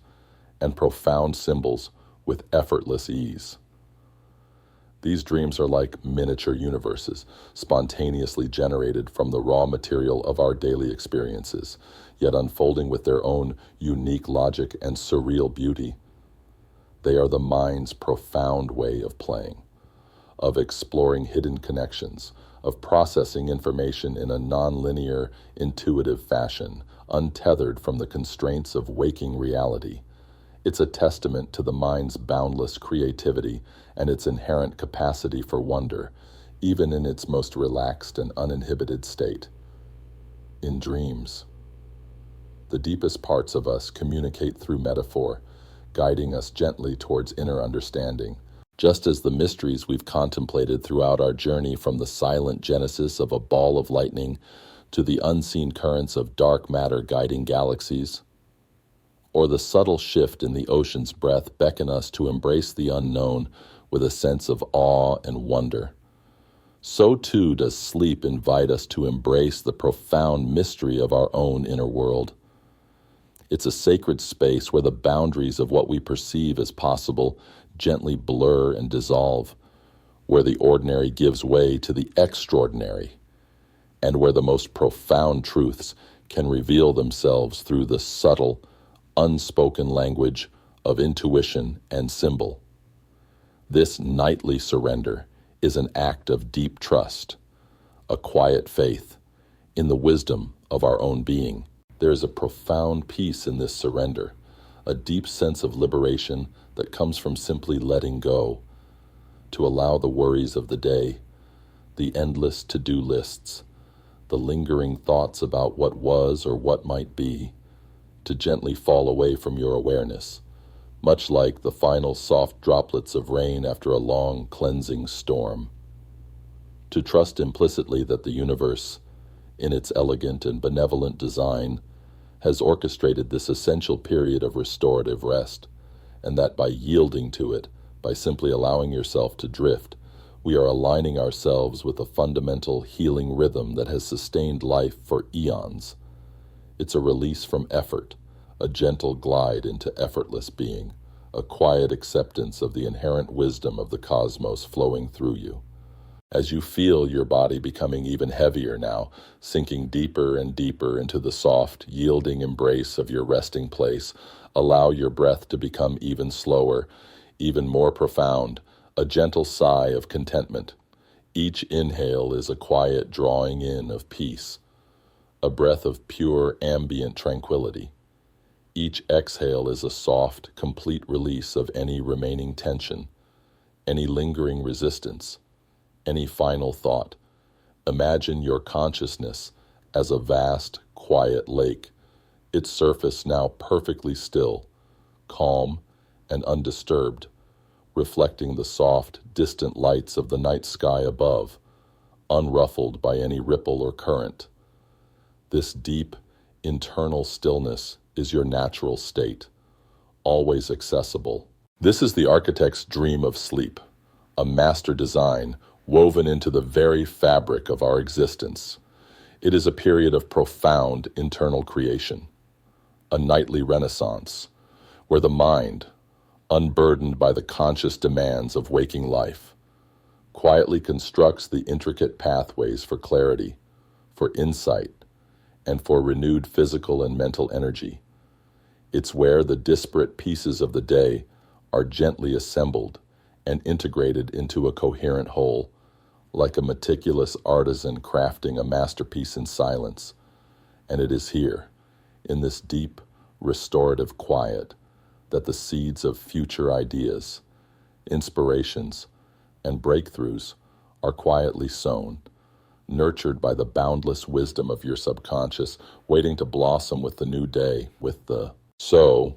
and profound symbols with effortless ease. These dreams are like miniature universes, spontaneously generated from the raw material of our daily experiences, yet unfolding with their own unique logic and surreal beauty. They are the mind's profound way of playing, of exploring hidden connections, of processing information in a nonlinear, intuitive fashion, untethered from the constraints of waking reality. It's a testament to the mind's boundless creativity and its inherent capacity for wonder, even in its most relaxed and uninhibited state. In dreams, the deepest parts of us communicate through metaphor, guiding us gently towards inner understanding, just as the mysteries we've contemplated throughout our journey from the silent genesis of a ball of lightning to the unseen currents of dark matter guiding galaxies, or the subtle shift in the ocean's breath beckon us to embrace the unknown with a sense of awe and wonder. So too does sleep invite us to embrace the profound mystery of our own inner world. It's a sacred space where the boundaries of what we perceive as possible gently blur and dissolve, where the ordinary gives way to the extraordinary, and where the most profound truths can reveal themselves through the subtle, unspoken language of intuition and symbol. This nightly surrender is an act of deep trust, a quiet faith in the wisdom of our own being. There is a profound peace in this surrender, a deep sense of liberation that comes from simply letting go, to allow the worries of the day, the endless to-do lists, the lingering thoughts about what was or what might be, to gently fall away from your awareness, much like the final soft droplets of rain after a long cleansing storm. To trust implicitly that the universe, in its elegant and benevolent design, has orchestrated this essential period of restorative rest, and that by yielding to it, by simply allowing yourself to drift, we are aligning ourselves with a fundamental healing rhythm that has sustained life for eons. It's a release from effort, a gentle glide into effortless being, a quiet acceptance of the inherent wisdom of the cosmos flowing through you. As you feel your body becoming even heavier now, sinking deeper and deeper into the soft, yielding embrace of your resting place, allow your breath to become even slower, even more profound, a gentle sigh of contentment. Each inhale is a quiet drawing in of peace, a breath of pure ambient tranquility. Each exhale is a soft, complete release of any remaining tension, any lingering resistance, any final thought. Imagine your consciousness as a vast, quiet lake, its surface now perfectly still, calm and undisturbed, reflecting the soft, distant lights of the night sky above, unruffled by any ripple or current. This deep, internal stillness is your natural state, always accessible. This is the architect's dream of sleep, a master design woven into the very fabric of our existence. It is a period of profound internal creation, a nightly renaissance, where the mind, unburdened by the conscious demands of waking life, quietly constructs the intricate pathways for clarity, for insight, and for renewed physical and mental energy. It's where the disparate pieces of the day are gently assembled and integrated into a coherent whole, like a meticulous artisan crafting a masterpiece in silence. And it is here, in this deep, restorative quiet, that the seeds of future ideas, inspirations, and breakthroughs are quietly sown, nurtured by the boundless wisdom of your subconscious, waiting to blossom with the new day, So,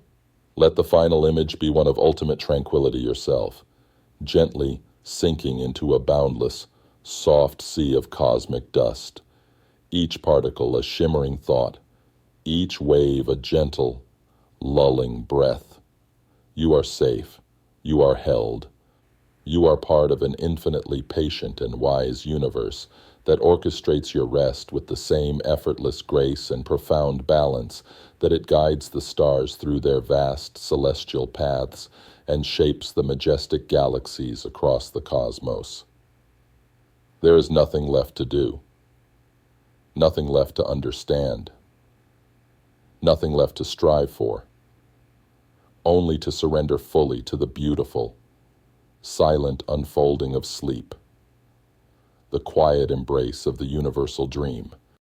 let the final image be one of ultimate tranquility yourself, gently sinking into a boundless, soft sea of cosmic dust, each particle a shimmering thought, each wave a gentle, lulling breath. You are safe, you are held, you are part of an infinitely patient and wise universe that orchestrates your rest with the same effortless grace and profound balance that it guides the stars through their vast celestial paths and shapes the majestic galaxies across the cosmos. There is nothing left to do, nothing left to understand, nothing left to strive for, only to surrender fully to the beautiful, silent unfolding of sleep, the quiet embrace of the universal dream.